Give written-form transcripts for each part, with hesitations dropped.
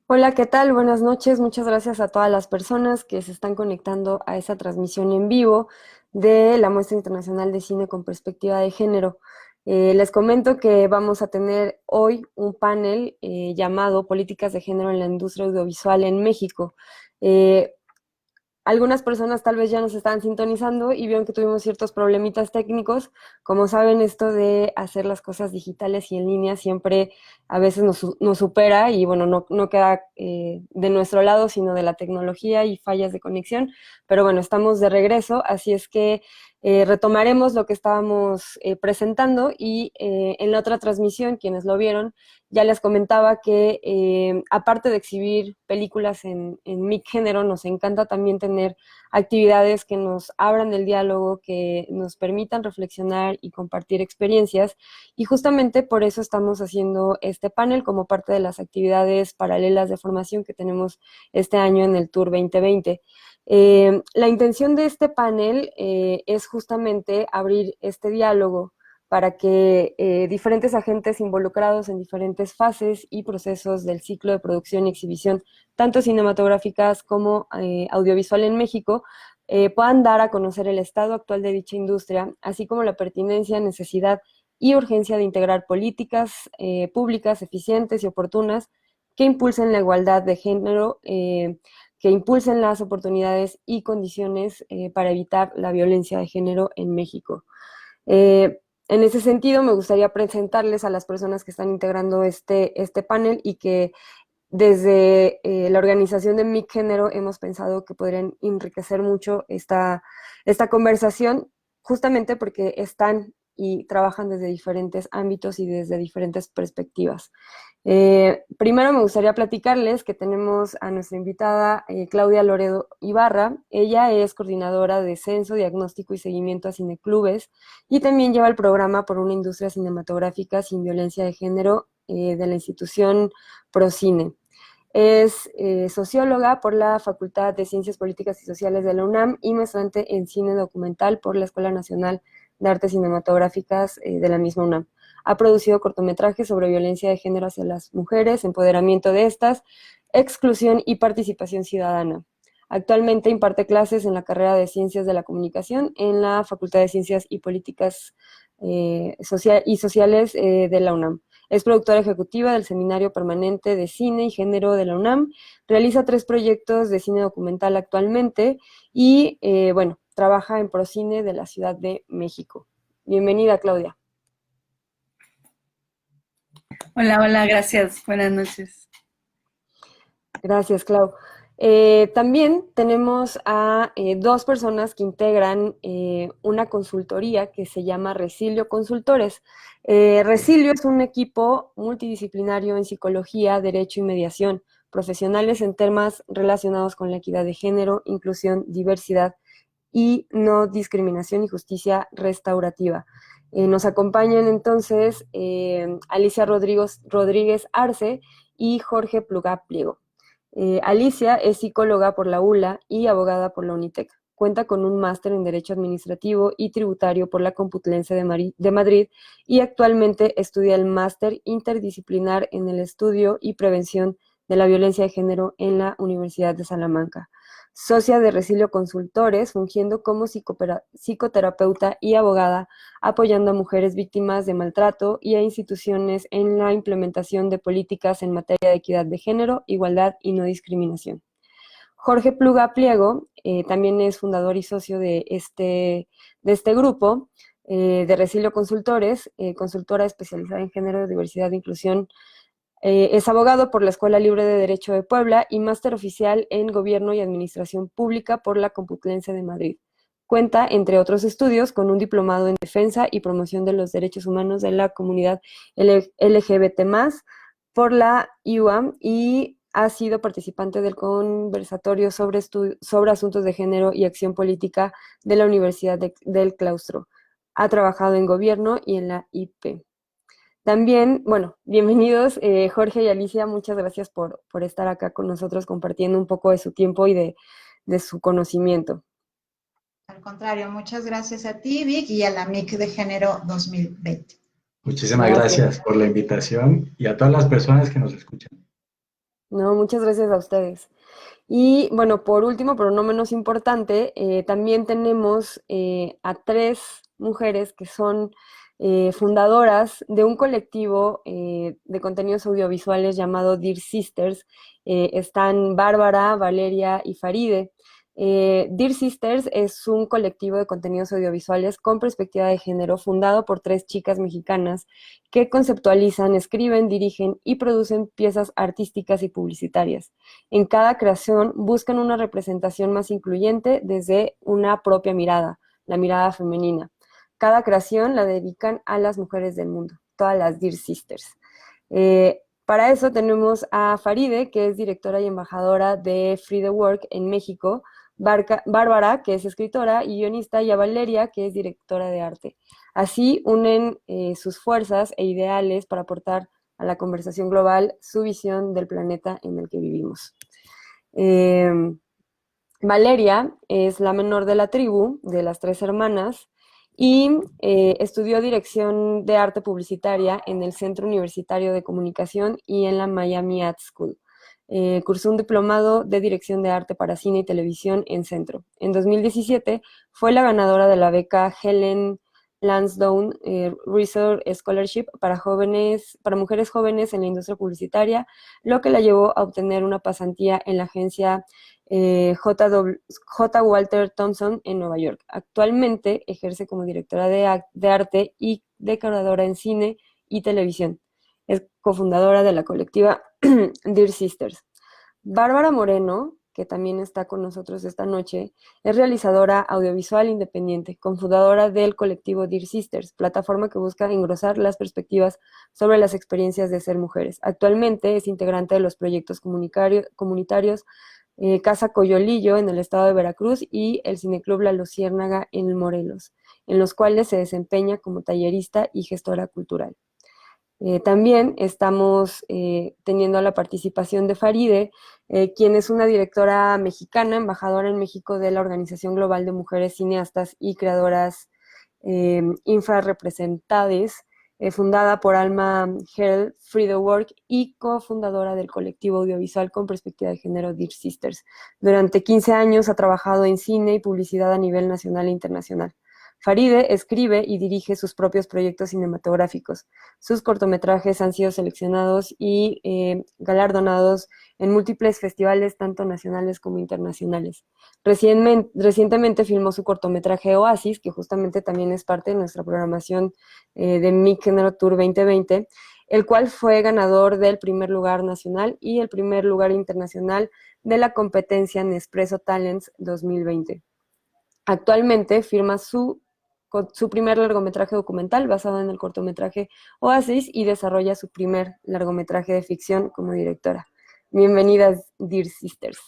Hola, ¿qué tal? Buenas noches. Muchas gracias a todas las personas que se están conectando a esa transmisión en vivo de la Muestra Internacional de Cine con Perspectiva de Género. Les comento que vamos a tener hoy un panel llamado Políticas de Género en la Industria Audiovisual en México. Eh, Algunas personas tal vez ya nos estaban sintonizando y vieron que tuvimos ciertos problemitas técnicos. Como saben, esto de hacer las cosas digitales y en línea siempre a veces nos supera y bueno, no queda de nuestro lado, sino de la tecnología y fallas de conexión. Pero bueno, estamos de regreso, así es que retomaremos lo que estábamos presentando y en la otra transmisión, quienes lo vieron, ya les comentaba que aparte de exhibir películas en mi género, nos encanta también tener actividades que nos abran el diálogo, que nos permitan reflexionar y compartir experiencias. Y justamente por eso estamos haciendo este panel como parte de las actividades paralelas de formación que tenemos este año en el Tour 2020. La intención de este panel es justamente abrir este diálogo para que diferentes agentes involucrados en diferentes fases y procesos del ciclo de producción y exhibición, tanto cinematográficas como audiovisual en México, puedan dar a conocer el estado actual de dicha industria, así como la pertinencia, necesidad y urgencia de integrar políticas públicas eficientes y oportunas que impulsen la igualdad de género, que impulsen las oportunidades y condiciones para evitar la violencia de género en México. En ese sentido, me gustaría presentarles a las personas que están integrando este panel y que desde la organización de Mi Género hemos pensado que podrían enriquecer mucho esta conversación, justamente porque están y trabajan desde diferentes ámbitos y desde diferentes perspectivas. Primero me gustaría platicarles que tenemos a nuestra invitada Claudia Loredo Ibarra. Ella es coordinadora de censo, diagnóstico y seguimiento a cineclubes y también lleva el programa por una industria cinematográfica sin violencia de género de la institución Procine. Es socióloga por la Facultad de Ciencias Políticas y Sociales de la UNAM y maestrante en cine documental por la Escuela Nacional de Artes Cinematográficas de la misma UNAM. Ha producido cortometrajes sobre violencia de género hacia las mujeres, empoderamiento de estas, exclusión y participación ciudadana. Actualmente imparte clases en la carrera de Ciencias de la Comunicación en la Facultad de Ciencias y Políticas Sociales de la UNAM. Es productora ejecutiva del Seminario Permanente de Cine y Género de la UNAM. Realiza 3 proyectos de cine documental actualmente y, bueno, trabaja en Procine de la Ciudad de México. Bienvenida, Claudia. Hola, hola, gracias. Buenas noches. Gracias, Clau. También tenemos a 2 personas que integran una consultoría que se llama Resilio Consultores. Resilio es un equipo multidisciplinario en psicología, derecho y mediación, profesionales en temas relacionados con la equidad de género, inclusión, diversidad y no discriminación y justicia restaurativa. Nos acompañan entonces Alicia Rodríguez Arce y Jorge Plugá Pliego. Alicia es psicóloga por la ULA y abogada por la UNITEC. Cuenta con un máster en Derecho Administrativo y Tributario por la Complutense de Madrid y actualmente estudia el máster interdisciplinar en el estudio y prevención de la violencia de género en la Universidad de Salamanca. Socia de Resilio Consultores, fungiendo como psicoterapeuta y abogada, apoyando a mujeres víctimas de maltrato y a instituciones en la implementación de políticas en materia de equidad de género, igualdad y no discriminación. Jorge Pluga Pliego también es fundador y socio de este grupo de Resilio Consultores, consultora especializada en género, diversidad e inclusión. Es abogado por la Escuela Libre de Derecho de Puebla y máster oficial en Gobierno y Administración Pública por la Complutense de Madrid. Cuenta, entre otros estudios, con un diplomado en defensa y promoción de los derechos humanos de la comunidad LGBT+, por la IUAM y ha sido participante del conversatorio sobre asuntos de género y acción política de la Universidad del Claustro. Ha trabajado en gobierno y en la IP. También, bueno, bienvenidos Jorge y Alicia, muchas gracias por estar acá con nosotros compartiendo un poco de su tiempo y de su conocimiento. Al contrario, muchas gracias a ti, Vic, y a la MIC de Género 2020. Muchísimas Gracias. gracias por la invitación y a todas las personas que nos escuchan. No, muchas gracias a ustedes. Y bueno, por último, pero no menos importante, también tenemos a tres mujeres que son fundadoras de un colectivo de contenidos audiovisuales llamado Dear Sisters. Están Bárbara, Valeria y Faride. Dear Sisters es un colectivo de contenidos audiovisuales con perspectiva de género fundado por tres chicas mexicanas que conceptualizan, escriben, dirigen y producen piezas artísticas y publicitarias. En cada creación buscan una representación más incluyente desde una propia mirada, la mirada femenina. Cada creación la dedican a las mujeres del mundo, todas las Dear Sisters. Para eso tenemos a Faride, que es directora y embajadora de Free the Work en México, Bárbara, que es escritora y guionista, y a Valeria, que es directora de arte. Así unen sus fuerzas e ideales para aportar a la conversación global su visión del planeta en el que vivimos. Eh, Valeria es la menor de la tribu, de las tres hermanas, y estudió dirección de arte publicitaria en el Centro Universitario de Comunicación y en la Miami Art School. Cursó un diplomado de dirección de arte para cine y televisión en Centro. En 2017 fue la ganadora de la beca Helen Lansdowne Research Scholarship para mujeres jóvenes en la industria publicitaria, lo que la llevó a obtener una pasantía en la agencia J. Walter Thompson en Nueva York. Actualmente ejerce como directora de arte y decoradora en cine y televisión. Es cofundadora de la colectiva Dear Sisters. Bárbara Moreno, que también está con nosotros esta noche, es realizadora audiovisual independiente, cofundadora del colectivo Dear Sisters, plataforma que busca engrosar las perspectivas sobre las experiencias de ser mujeres. Actualmente es integrante de los proyectos comunitarios Casa Coyolillo en el estado de Veracruz y el Cineclub La Luciérnaga en Morelos, en los cuales se desempeña como tallerista y gestora cultural. También estamos teniendo la participación de Faride, quien es una directora mexicana, embajadora en México de la Organización Global de Mujeres Cineastas y Creadoras Infrarrepresentades, fundada por Alma Herald Free the Work y cofundadora del colectivo audiovisual con perspectiva de género Dear Sisters. Durante 15 años ha trabajado en cine y publicidad a nivel nacional e internacional. Faride escribe y dirige sus propios proyectos cinematográficos. Sus cortometrajes han sido seleccionados y galardonados en múltiples festivales, tanto nacionales como internacionales. Recientemente filmó su cortometraje Oasis, que justamente también es parte de nuestra programación de MIC Género Tour 2020, el cual fue ganador del primer lugar nacional y el primer lugar internacional de la competencia Nespresso Talents 2020. Actualmente firma su primer largometraje documental basado en el cortometraje Oasis y desarrolla su primer largometraje de ficción como directora. Bienvenidas, Dear Sisters.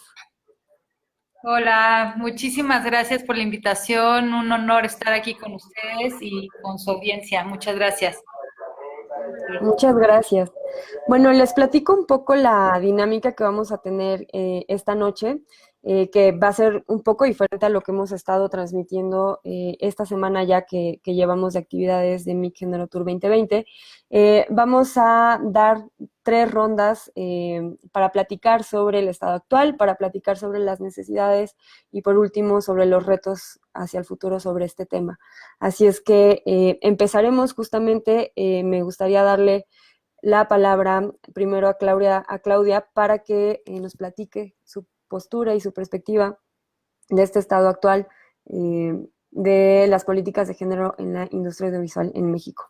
Hola, muchísimas gracias por la invitación. Un honor estar aquí con ustedes y con su audiencia. Muchas gracias. Muchas gracias. Bueno, les platico un poco la dinámica que vamos a tener esta noche, que va a ser un poco diferente a lo que hemos estado transmitiendo esta semana ya que llevamos de actividades de MIC Género Tour 2020. Vamos a dar 3 rondas para platicar sobre el estado actual, para platicar sobre las necesidades y por último sobre los retos hacia el futuro sobre este tema. Así es que empezaremos justamente, me gustaría darle la palabra primero a Claudia para que nos platique su postura y su perspectiva de este estado actual de las políticas de género en la industria audiovisual en México.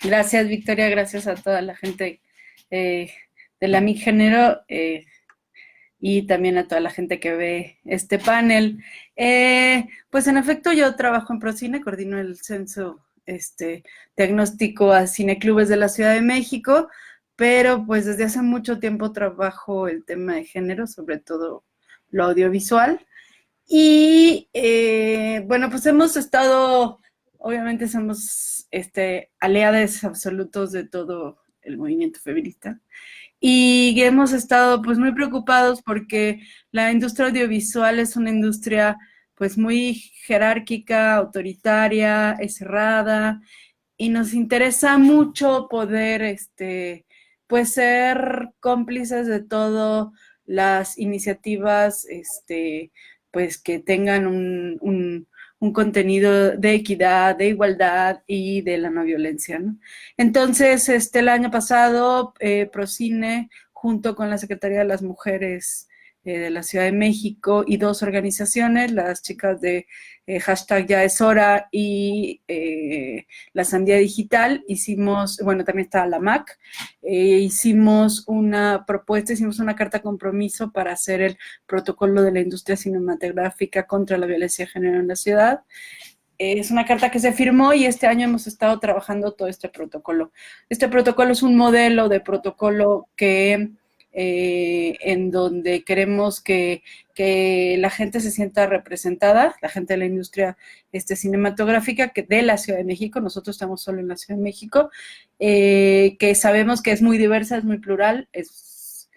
Gracias, Victoria. Gracias a toda la gente de la MIC Género y también a toda la gente que ve este panel. Pues en efecto, yo trabajo en Procine, coordino el censo diagnóstico a cineclubes de la Ciudad de México, pero pues desde hace mucho tiempo trabajo el tema de género, sobre todo lo audiovisual. Y bueno, pues hemos estado, obviamente somos aliados absolutos de todo el movimiento feminista. Y hemos estado pues muy preocupados porque la industria audiovisual es una industria pues muy jerárquica, autoritaria, es cerrada, y nos interesa mucho poder pues ser cómplices de todas las iniciativas, pues que tengan un contenido de equidad, de igualdad y de la no violencia, ¿no? Entonces, el año pasado, Procine, junto con la Secretaría de las Mujeres de la Ciudad de México y dos organizaciones, las chicas de hashtag Ya es Hora y la Sandía Digital, hicimos, bueno, también estaba la MAC, hicimos una propuesta, hicimos una carta compromiso para hacer el protocolo de la industria cinematográfica contra la violencia de género en la ciudad. Es una carta que se firmó y este año hemos estado trabajando todo este protocolo. Este protocolo es un modelo de protocolo que en donde queremos que la gente se sienta representada, la gente de la industria cinematográfica que de la Ciudad de México, nosotros estamos solo en la Ciudad de México, que sabemos que es muy diversa, es muy plural, es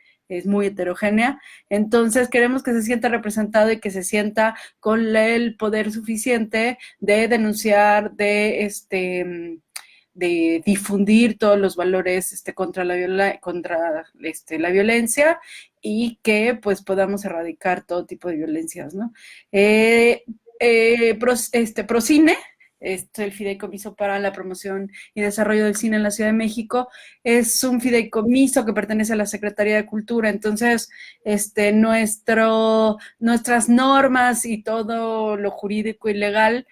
muy heterogénea, entonces queremos que se sienta representado y que se sienta con el poder suficiente de denunciar, de difundir todos los valores contra la violencia y que pues podamos erradicar todo tipo de violencias, ¿no? Procine, el Fideicomiso para la Promoción y Desarrollo del Cine en la Ciudad de México, es un fideicomiso que pertenece a la Secretaría de Cultura, entonces nuestras normas y todo lo jurídico y legal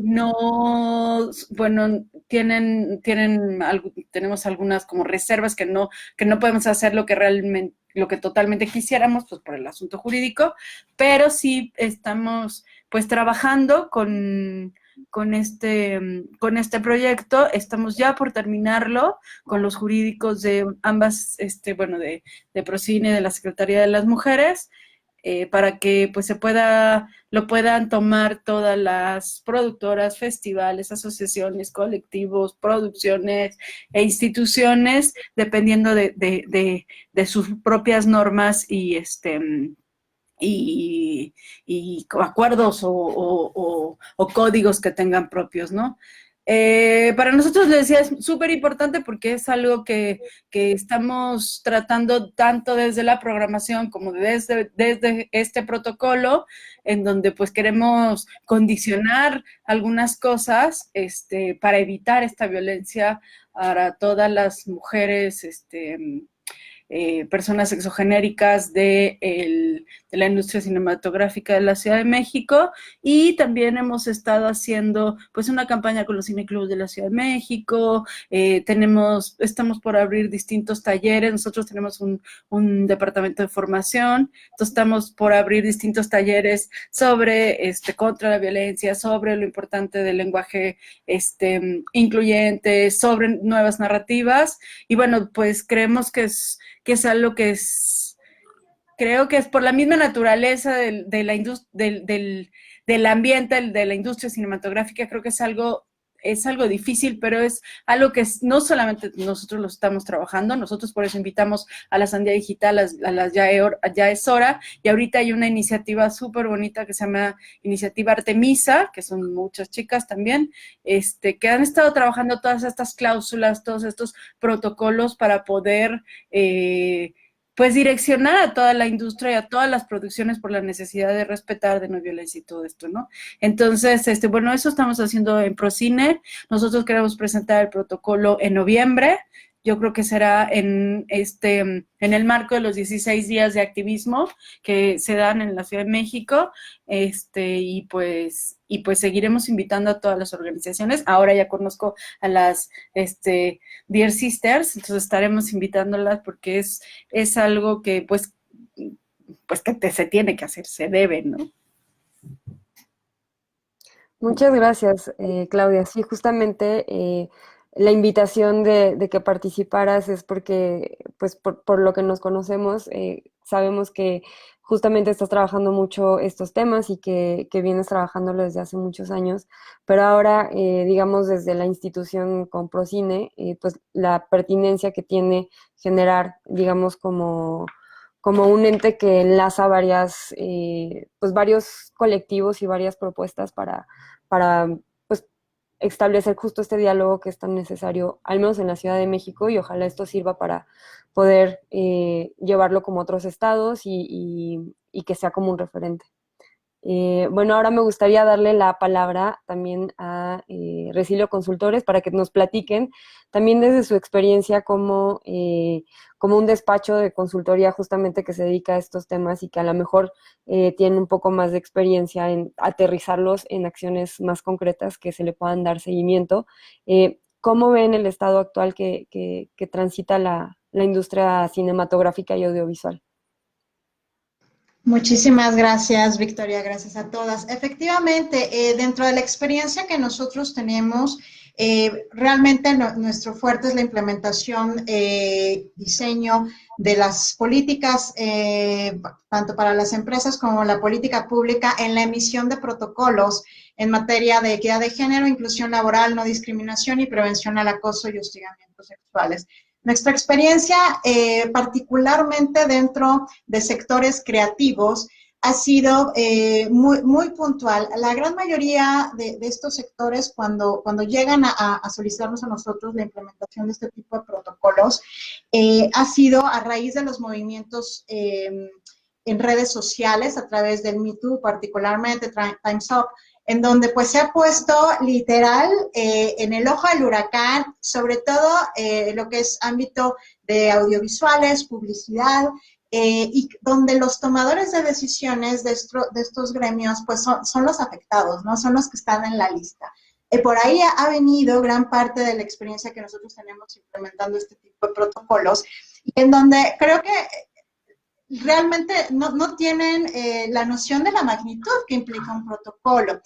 no, bueno, tenemos algunas como reservas que no podemos hacer lo que realmente, lo que totalmente quisiéramos, pues por el asunto jurídico, pero sí estamos pues trabajando con este proyecto, estamos ya por terminarlo con los jurídicos de ambas, bueno, de Procine, de la Secretaría de las Mujeres, para que pues lo puedan tomar todas las productoras, festivales, asociaciones, colectivos, producciones e instituciones, dependiendo de sus propias normas y acuerdos o códigos que tengan propios, ¿no? Para nosotros, les decía, es súper importante porque es algo que estamos tratando tanto desde la programación como desde este protocolo, en donde pues queremos condicionar algunas cosas para evitar esta violencia para todas las mujeres, personas exogenéricas de la industria cinematográfica de la Ciudad de México, y también hemos estado haciendo pues una campaña con los cineclubs de la Ciudad de México, estamos por abrir distintos talleres, nosotros tenemos un departamento de formación, entonces estamos por abrir distintos talleres sobre contra la violencia, sobre lo importante del lenguaje incluyente, sobre nuevas narrativas, y bueno, pues creemos que es algo creo que es por la misma naturaleza del ambiente, de la industria cinematográfica, creo que es algo difícil, pero es algo que no solamente nosotros lo estamos trabajando, nosotros por eso invitamos a la Sandía Digital, a las Ya es Hora, y ahorita hay una iniciativa súper bonita que se llama Iniciativa Artemisa, que son muchas chicas también, que han estado trabajando todas estas cláusulas, todos estos protocolos para poder pues direccionar a toda la industria y a todas las producciones por la necesidad de respetar, de no violencia y todo esto, ¿no? Entonces, bueno, eso estamos haciendo en Procine. Nosotros queremos presentar el protocolo en noviembre. Yo creo que será en el marco de los 16 días de activismo que se dan en la Ciudad de México, y pues seguiremos invitando a todas las organizaciones. Ahora ya conozco a las Dear Sisters, entonces estaremos invitándolas porque es algo que pues que se tiene que hacer, se debe, ¿no? Muchas gracias, Claudia. Sí, justamente la invitación de que participaras es porque, pues, por lo que nos conocemos, sabemos que justamente estás trabajando mucho estos temas y que vienes trabajándolo desde hace muchos años, pero ahora, digamos, desde la institución con Procine, pues la pertinencia que tiene generar, digamos, como un ente que enlaza pues varios colectivos y varias propuestas para pues, establecer justo este diálogo que es tan necesario, al menos en la Ciudad de México, y ojalá esto sirva para poder llevarlo como otros estados y que sea como un referente. Bueno, ahora me gustaría darle la palabra también a Resilio Consultores para que nos platiquen también desde su experiencia como un despacho de consultoría justamente que se dedica a estos temas y que a lo mejor tiene un poco más de experiencia en aterrizarlos en acciones más concretas que se le puedan dar seguimiento. ¿Cómo ven el estado actual que transita la industria cinematográfica y audiovisual? Muchísimas gracias, Victoria, gracias a todas. Efectivamente, dentro de la experiencia que nosotros tenemos, realmente nuestro fuerte es la implementación, diseño de las políticas, tanto para las empresas como la política pública, en la emisión de protocolos en materia de equidad de género, inclusión laboral, no discriminación y prevención al acoso y hostigamientos sexuales. Nuestra experiencia, particularmente dentro de sectores creativos, ha sido muy puntual. La gran mayoría de estos sectores, cuando llegan a solicitarnos a nosotros la implementación de este tipo de protocolos, ha sido a raíz de los movimientos en redes sociales, a través del Me Too, particularmente Time's Up, en donde pues se ha puesto literal en el ojo del huracán, sobre todo lo que es ámbito de audiovisuales, publicidad, y donde los tomadores de decisiones de estos gremios pues son los afectados, ¿no? Son los que están en la lista. Por ahí ha venido gran parte de la experiencia que nosotros tenemos implementando este tipo de protocolos, y en donde creo que realmente no tienen la noción de la magnitud que implica un protocolo.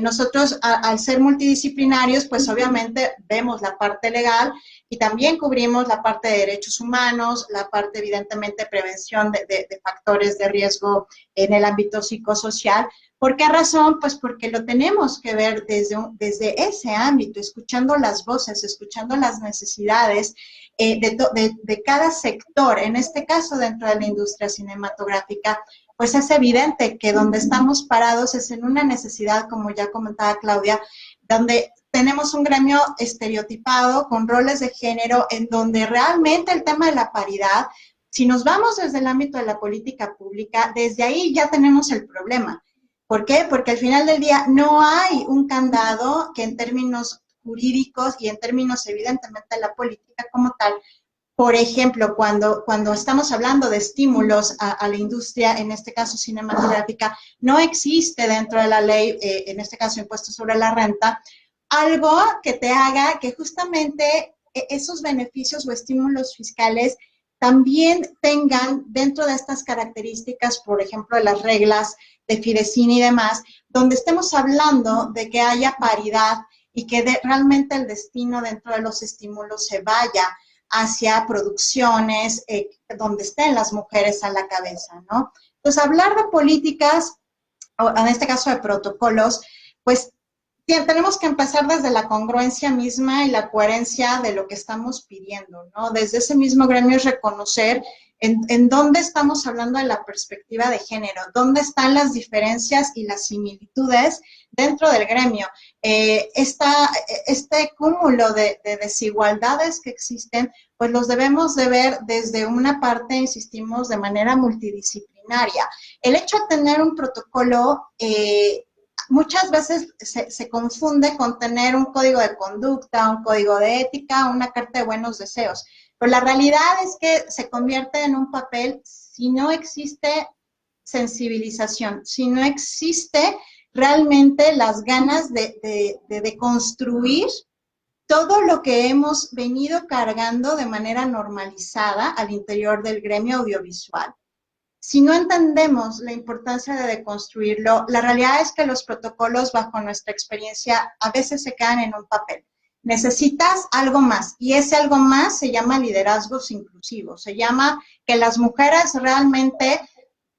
Nosotros, al ser multidisciplinarios, pues obviamente vemos la parte legal y también cubrimos la parte de derechos humanos, la parte evidentemente de prevención de factores de riesgo en el ámbito psicosocial. ¿Por qué razón? Pues porque lo tenemos que ver desde ese ámbito, escuchando las voces, escuchando las necesidades de cada sector. En este caso, dentro de la industria cinematográfica, pues es evidente que donde estamos parados es en una necesidad, como ya comentaba Claudia, donde tenemos un gremio estereotipado con roles de género, en donde realmente el tema de la paridad, si nos vamos desde el ámbito de la política pública, desde ahí ya tenemos el problema. ¿Por qué? Porque al final del día no hay un candado que en términos jurídicos y en términos evidentemente de la política como tal. Por ejemplo, cuando estamos hablando de estímulos a la industria, en este caso cinematográfica, no existe dentro de la ley, en este caso impuesto sobre la renta, algo que te haga que justamente esos beneficios o estímulos fiscales también tengan dentro de estas características, por ejemplo, de las reglas de Fidecine y demás, donde estemos hablando de que haya paridad y que realmente el destino dentro de los estímulos se vaya hacia producciones donde estén las mujeres a la cabeza, ¿no? Entonces, hablar de políticas, o en este caso de protocolos, pues tenemos que empezar desde la congruencia misma y la coherencia de lo que estamos pidiendo, ¿no? Desde ese mismo gremio es reconocer en dónde estamos hablando de la perspectiva de género, dónde están las diferencias y las similitudes dentro del gremio. Este cúmulo de desigualdades que existen, pues los debemos de ver desde una parte, insistimos, de manera multidisciplinaria. El hecho de tener un protocolo muchas veces se confunde con tener un código de conducta, un código de ética, una carta de buenos deseos. Pero la realidad es que se convierte en un papel si no existe sensibilización, si no existe realmente las ganas de construir todo lo que hemos venido cargando de manera normalizada al interior del gremio audiovisual. Si no entendemos la importancia de deconstruirlo, la realidad es que los protocolos, bajo nuestra experiencia, a veces se quedan en un papel. Necesitas algo más, y ese algo más se llama liderazgos inclusivos, se llama que las mujeres realmente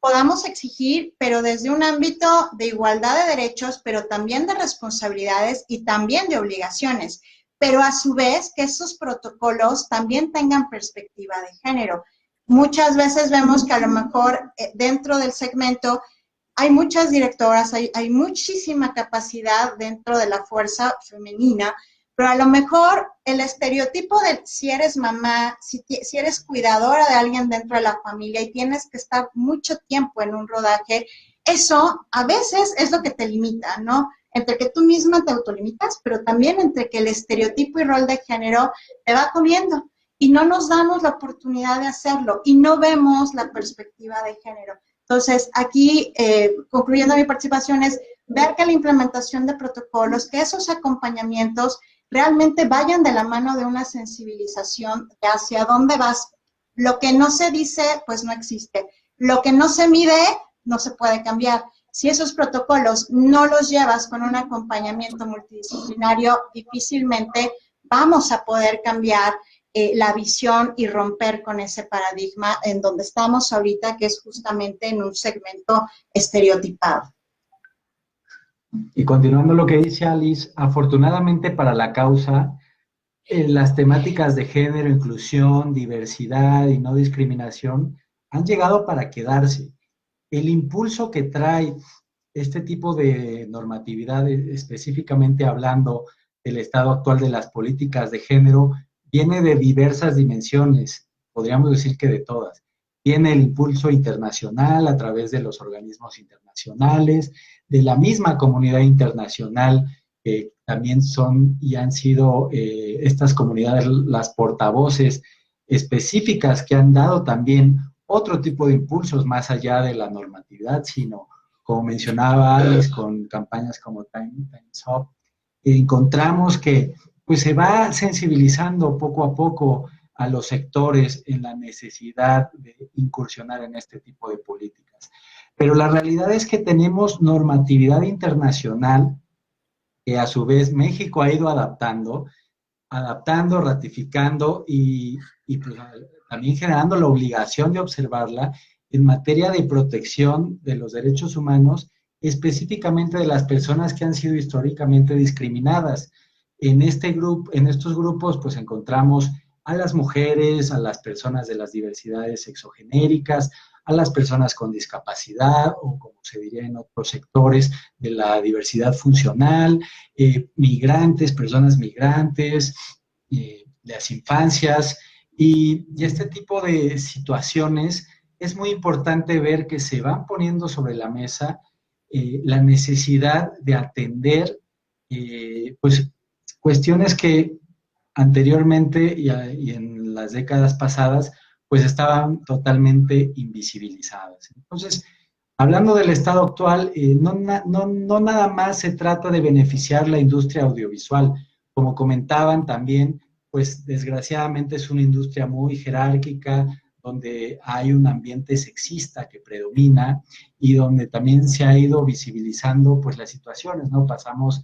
podamos exigir, pero desde un ámbito de igualdad de derechos, pero también de responsabilidades y también de obligaciones, pero a su vez que esos protocolos también tengan perspectiva de género. Muchas veces vemos que a lo mejor dentro del segmento hay muchas directoras, hay muchísima capacidad dentro de la fuerza femenina, pero a lo mejor el estereotipo de si eres mamá, si eres cuidadora de alguien dentro de la familia y tienes que estar mucho tiempo en un rodaje, eso a veces es lo que te limita, ¿no? Entre que tú misma te autolimitas, pero también entre que el estereotipo y rol de género te va comiendo y no nos damos la oportunidad de hacerlo y no vemos la perspectiva de género. Entonces, aquí, concluyendo mi participación, es ver que la implementación de protocolos, que esos acompañamientos realmente vayan de la mano de una sensibilización de hacia dónde vas. Lo que no se dice, pues no existe. Lo que no se mide, no se puede cambiar. Si esos protocolos no los llevas con un acompañamiento multidisciplinario, difícilmente vamos a poder cambiar la visión y romper con ese paradigma en donde estamos ahorita, que es justamente en un segmento estereotipado. Y continuando lo que dice Alice, afortunadamente para la causa, las temáticas de género, inclusión, diversidad y no discriminación han llegado para quedarse. El impulso que trae este tipo de normatividad, específicamente hablando del estado actual de las políticas de género, viene de diversas dimensiones, podríamos decir que de todas. Viene el impulso internacional a través de los organismos internacionales, de la misma comunidad internacional, que también son y han sido estas comunidades las portavoces específicas que han dado también otro tipo de impulsos más allá de la normatividad, sino, como mencionaba Alice, con campañas como Time's Up, encontramos que pues se va sensibilizando poco a poco a los sectores en la necesidad de incursionar en este tipo de políticas. Pero la realidad es que tenemos normatividad internacional que a su vez México ha ido adaptando, ratificando y pues, también generando la obligación de observarla en materia de protección de los derechos humanos, específicamente de las personas que han sido históricamente discriminadas. En estos grupos, pues encontramos a las mujeres, a las personas de las diversidades sexogenéricas, a las personas con discapacidad, o como se diría en otros sectores, de la diversidad funcional, migrantes, personas migrantes, las infancias, y este tipo de situaciones es muy importante ver que se van poniendo sobre la mesa la necesidad de atender pues cuestiones que anteriormente y en las décadas pasadas pues estaban totalmente invisibilizadas. Entonces, hablando del estado actual, no nada más se trata de beneficiar la industria audiovisual. Como comentaban también, pues desgraciadamente es una industria muy jerárquica, donde hay un ambiente sexista que predomina y donde también se ha ido visibilizando pues las situaciones, ¿no? Pasamos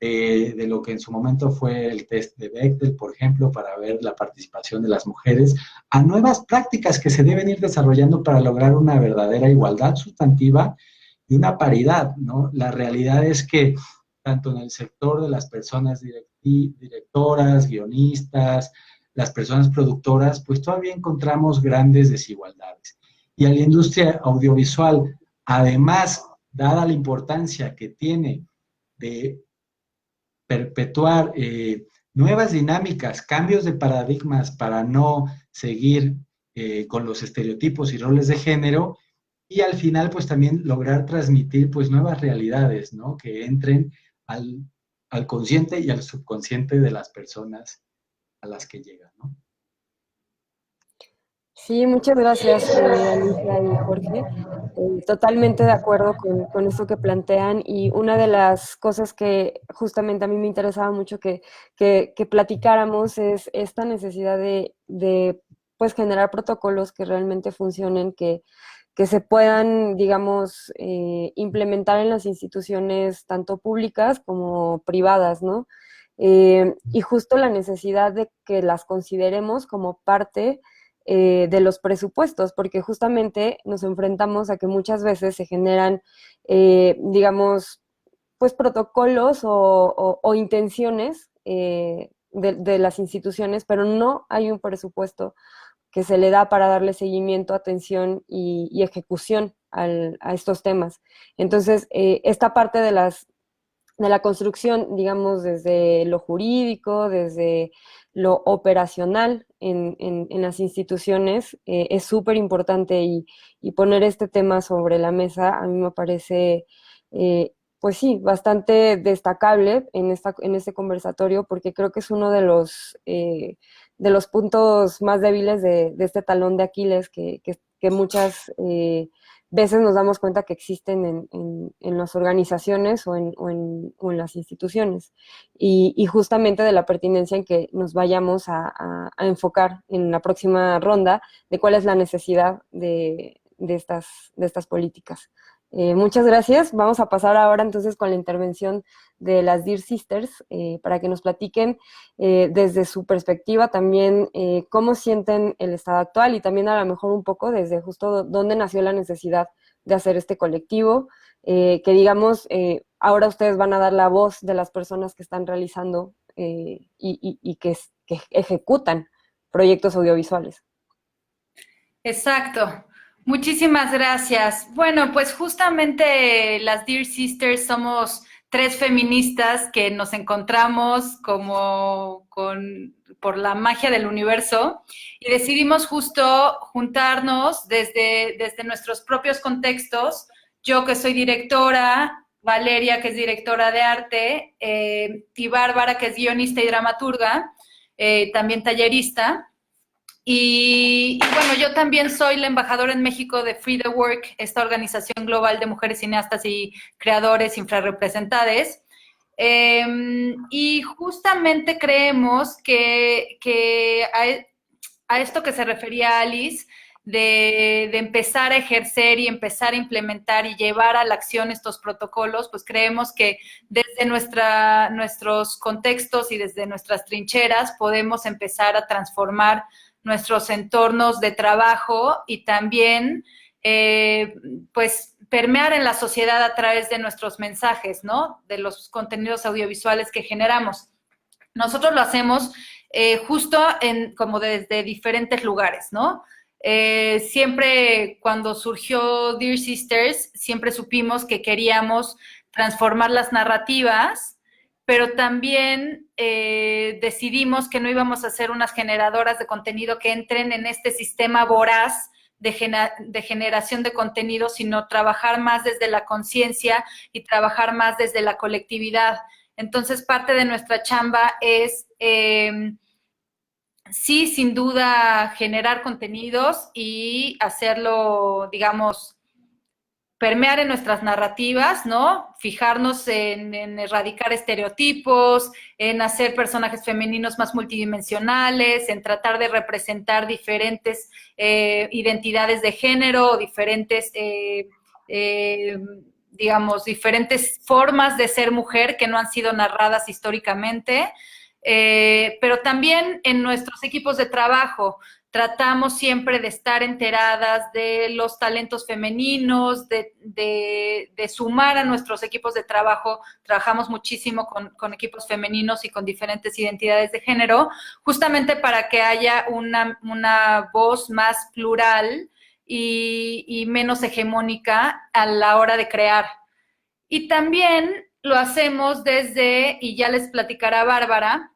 de lo que en su momento fue el test de Bechdel, por ejemplo, para ver la participación de las mujeres, a nuevas prácticas que se deben ir desarrollando para lograr una verdadera igualdad sustantiva y una paridad, ¿no? La realidad es que tanto en el sector de las personas directoras, guionistas, las personas productoras, pues todavía encontramos grandes desigualdades. Y a la industria audiovisual, además, dada la importancia que tiene de perpetuar nuevas dinámicas, cambios de paradigmas para no seguir con los estereotipos y roles de género, y al final pues también lograr transmitir pues nuevas realidades, ¿no? Que entren al consciente y al subconsciente de las personas a las que llegan, ¿no? Sí, muchas gracias, Alicia y Jorge. Totalmente de acuerdo con esto que plantean, y una de las cosas que justamente a mí me interesaba mucho que platicáramos es esta necesidad de pues generar protocolos que realmente funcionen, que se puedan, digamos, implementar en las instituciones tanto públicas como privadas, ¿no? Y justo la necesidad de que las consideremos como parte de los presupuestos, porque justamente nos enfrentamos a que muchas veces se generan, digamos, pues protocolos o intenciones de las instituciones, pero no hay un presupuesto que se le da para darle seguimiento, atención y ejecución a estos temas. Entonces, esta parte de la construcción, digamos, desde lo jurídico, desde lo operacional en las instituciones, es súper importante y poner este tema sobre la mesa a mí me parece, pues sí, bastante destacable en este conversatorio, porque creo que es uno de los puntos más débiles de este talón de Aquiles que muchas veces nos damos cuenta que existen en las organizaciones o en las instituciones. Y justamente de la pertinencia en que nos vayamos a enfocar en la próxima ronda de cuál es la necesidad de estas políticas. Muchas gracias. Vamos a pasar ahora entonces con la intervención de las Dear Sisters para que nos platiquen desde su perspectiva también cómo sienten el estado actual y también a lo mejor un poco desde justo dónde nació la necesidad de hacer este colectivo, que digamos, ahora ustedes van a dar la voz de las personas que están realizando y que ejecutan proyectos audiovisuales. Exacto. Muchísimas gracias. Bueno, pues justamente las Dear Sisters somos 3 feministas que nos encontramos por la magia del universo y decidimos justo juntarnos desde nuestros propios contextos. Yo que soy directora, Valeria que es directora de arte y Bárbara que es guionista y dramaturga, también tallerista. Y bueno, yo también soy la embajadora en México de Free the Work, esta organización global de mujeres cineastas y creadores infrarrepresentadas. Y justamente creemos que a esto que se refería Alice, de empezar a ejercer y empezar a implementar y llevar a la acción estos protocolos, pues creemos que desde nuestros contextos y desde nuestras trincheras podemos empezar a transformar nuestros entornos de trabajo y también, pues, permear en la sociedad a través de nuestros mensajes, ¿no? De los contenidos audiovisuales que generamos. Nosotros lo hacemos justo como desde diferentes lugares, ¿no? Siempre cuando surgió Dear Sisters, siempre supimos que queríamos transformar las narrativas, pero también decidimos que no íbamos a ser unas generadoras de contenido que entren en este sistema voraz de generación de contenido, sino trabajar más desde la conciencia y trabajar más desde la colectividad. Entonces, parte de nuestra chamba es, sí, sin duda, generar contenidos y hacerlo, digamos, permear en nuestras narrativas, ¿no? Fijarnos en erradicar estereotipos, en hacer personajes femeninos más multidimensionales, en tratar de representar diferentes identidades de género, diferentes, digamos, diferentes formas de ser mujer que no han sido narradas históricamente, pero también en nuestros equipos de trabajo. Tratamos siempre de estar enteradas de los talentos femeninos, de sumar a nuestros equipos de trabajo. Trabajamos muchísimo con equipos femeninos y con diferentes identidades de género, justamente para que haya una voz más plural y menos hegemónica a la hora de crear. Y también lo hacemos desde, y ya les platicará Bárbara,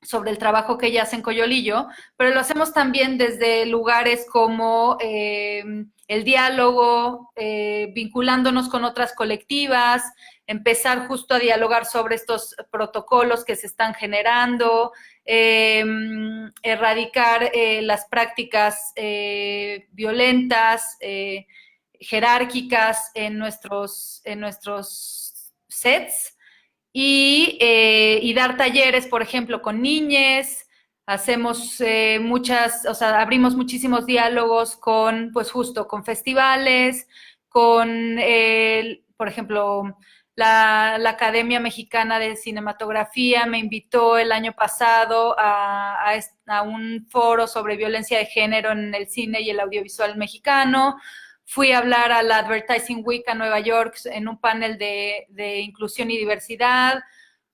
sobre el trabajo que ella hace en Coyolillo, pero lo hacemos también desde lugares como el diálogo, vinculándonos con otras colectivas, empezar justo a dialogar sobre estos protocolos que se están generando, erradicar las prácticas violentas, jerárquicas en nuestros sets, y dar talleres, por ejemplo, con niñes. Hacemos abrimos muchísimos diálogos con, pues justo, con festivales, con, por ejemplo, la Academia Mexicana de Cinematografía me invitó el año pasado a un foro sobre violencia de género en el cine y el audiovisual mexicano. Fui a hablar a la Advertising Week a Nueva York en un panel de inclusión y diversidad.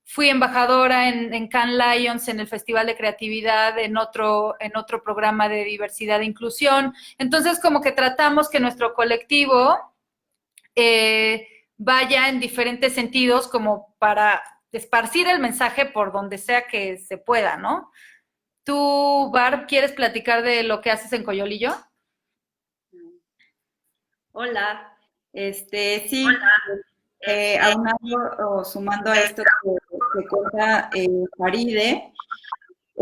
Fui embajadora en Cannes Lions en el Festival de Creatividad en otro programa de diversidad e inclusión. Entonces, como que tratamos que nuestro colectivo vaya en diferentes sentidos como para esparcir el mensaje por donde sea que se pueda, ¿no? Tú, Barb, ¿quieres platicar de lo que haces en Coyolillo? Hola, sí, aunado o sumando a esto que cuenta Faride,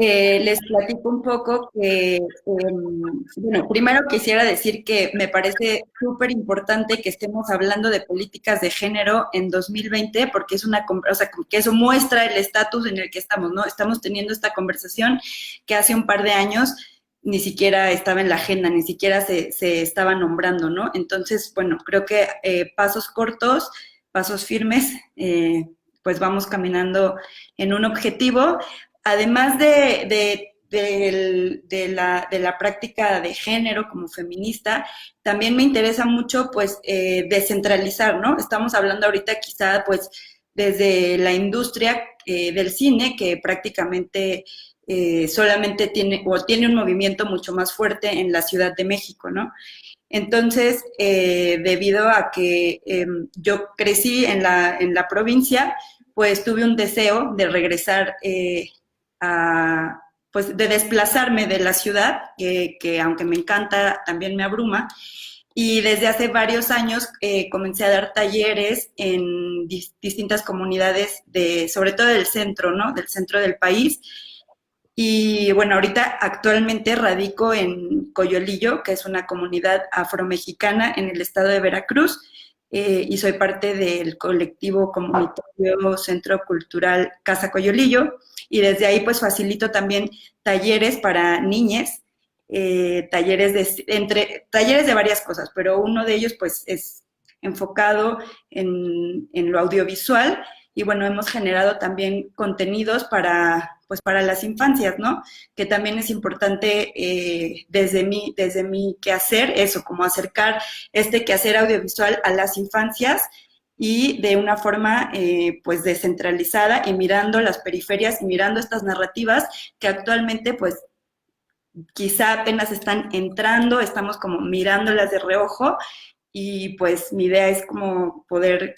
les platico un poco que, bueno, primero quisiera decir que me parece súper importante que estemos hablando de políticas de género en 2020, porque es o sea, que eso muestra el estatus en el que estamos, ¿no? Estamos teniendo esta conversación que hace un par de años ni siquiera estaba en la agenda, ni siquiera se estaba nombrando, ¿no? Entonces, bueno, creo que pasos cortos, pasos firmes, pues vamos caminando en un objetivo. Además de la práctica de género como feminista, también me interesa mucho, pues, descentralizar, ¿no? Estamos hablando ahorita quizá, pues, desde la industria del cine, que prácticamente solamente tiene un movimiento mucho más fuerte en la Ciudad de México, ¿no? Entonces, debido a que yo crecí en la provincia, pues tuve un deseo de regresar pues de desplazarme de la ciudad, que aunque me encanta, también me abruma. Y desde hace varios años comencé a dar talleres en distintas comunidades, sobre todo del centro, ¿no? Del centro del país. Y bueno, ahorita actualmente radico en Coyolillo, que es una comunidad afromexicana en el estado de Veracruz, y soy parte del colectivo comunitario Centro Cultural Casa Coyolillo, y desde ahí pues facilito también talleres para niñas, talleres de varias cosas, pero uno de ellos pues es enfocado en lo audiovisual, y bueno, hemos generado también contenidos pues para las infancias, ¿no? Que también es importante desde mi quehacer, eso, como acercar este quehacer audiovisual a las infancias y de una forma pues descentralizada y mirando las periferias y mirando estas narrativas que actualmente pues quizá apenas están entrando, estamos como mirándolas de reojo, y pues mi idea es como poder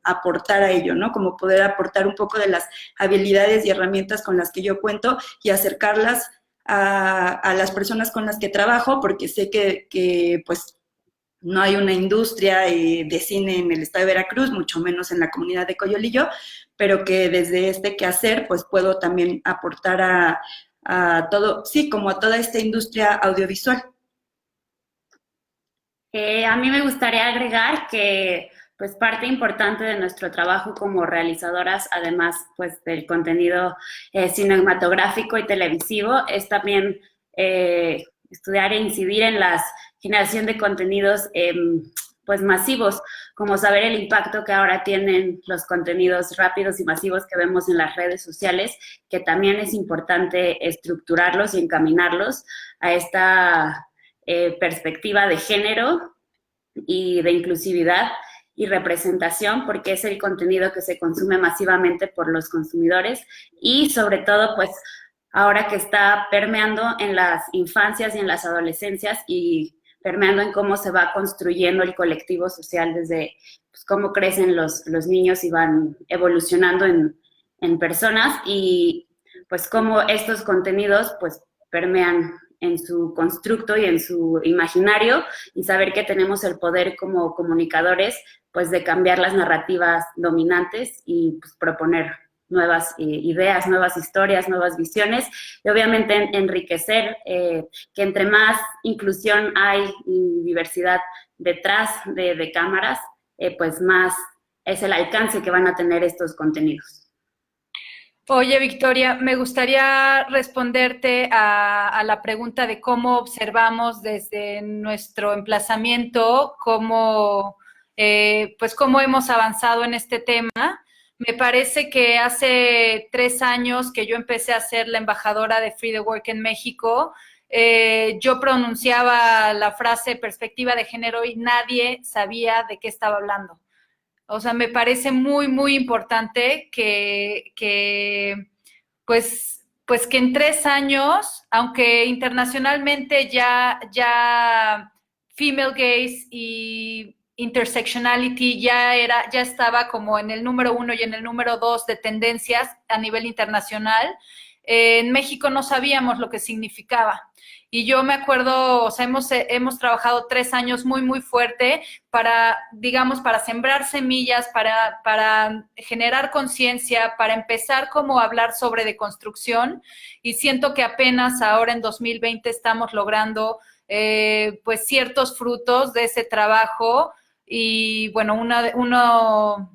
aportar a ello, ¿no? Como poder aportar un poco de las habilidades y herramientas con las que yo cuento y acercarlas a las personas con las que trabajo, porque sé que pues no hay una industria de cine en el estado de Veracruz, mucho menos en la comunidad de Coyolillo, pero que desde este quehacer pues puedo también aportar a todo, sí, como a toda esta industria audiovisual. A mí me gustaría agregar que pues parte importante de nuestro trabajo como realizadoras, además pues del contenido cinematográfico y televisivo, es también estudiar e incidir en la generación de contenidos pues masivos, como saber el impacto que ahora tienen los contenidos rápidos y masivos que vemos en las redes sociales, que también es importante estructurarlos y encaminarlos a esta perspectiva de género y de inclusividad y representación, porque es el contenido que se consume masivamente por los consumidores y sobre todo, pues, ahora que está permeando en las infancias y en las adolescencias y permeando en cómo se va construyendo el colectivo social desde pues, cómo crecen los niños y van evolucionando en personas y pues cómo estos contenidos pues permean en su constructo y en su imaginario y saber que tenemos el poder como comunicadores pues de cambiar las narrativas dominantes y pues, proponer nuevas ideas, nuevas historias, nuevas visiones y obviamente enriquecer que entre más inclusión hay y diversidad detrás de cámaras, pues más es el alcance que van a tener estos contenidos. Oye, Victoria, me gustaría responderte a la pregunta de cómo observamos desde nuestro emplazamiento, pues cómo hemos avanzado en este tema. Me parece que hace 3 años que yo empecé a ser la embajadora de Free the Work en México, yo pronunciaba la frase perspectiva de género y nadie sabía de qué estaba hablando. O sea, me parece muy, muy importante pues que en 3 años, aunque internacionalmente ya female gaze y intersectionality ya estaba como en el número 1 y en el número 2 de tendencias a nivel internacional. En México no sabíamos lo que significaba. Y yo me acuerdo, o sea, hemos trabajado 3 años muy, muy fuerte para, digamos, para sembrar semillas, para generar conciencia, para empezar como a hablar sobre deconstrucción. Y siento que apenas ahora en 2020 estamos logrando pues ciertos frutos de ese trabajo. Y bueno,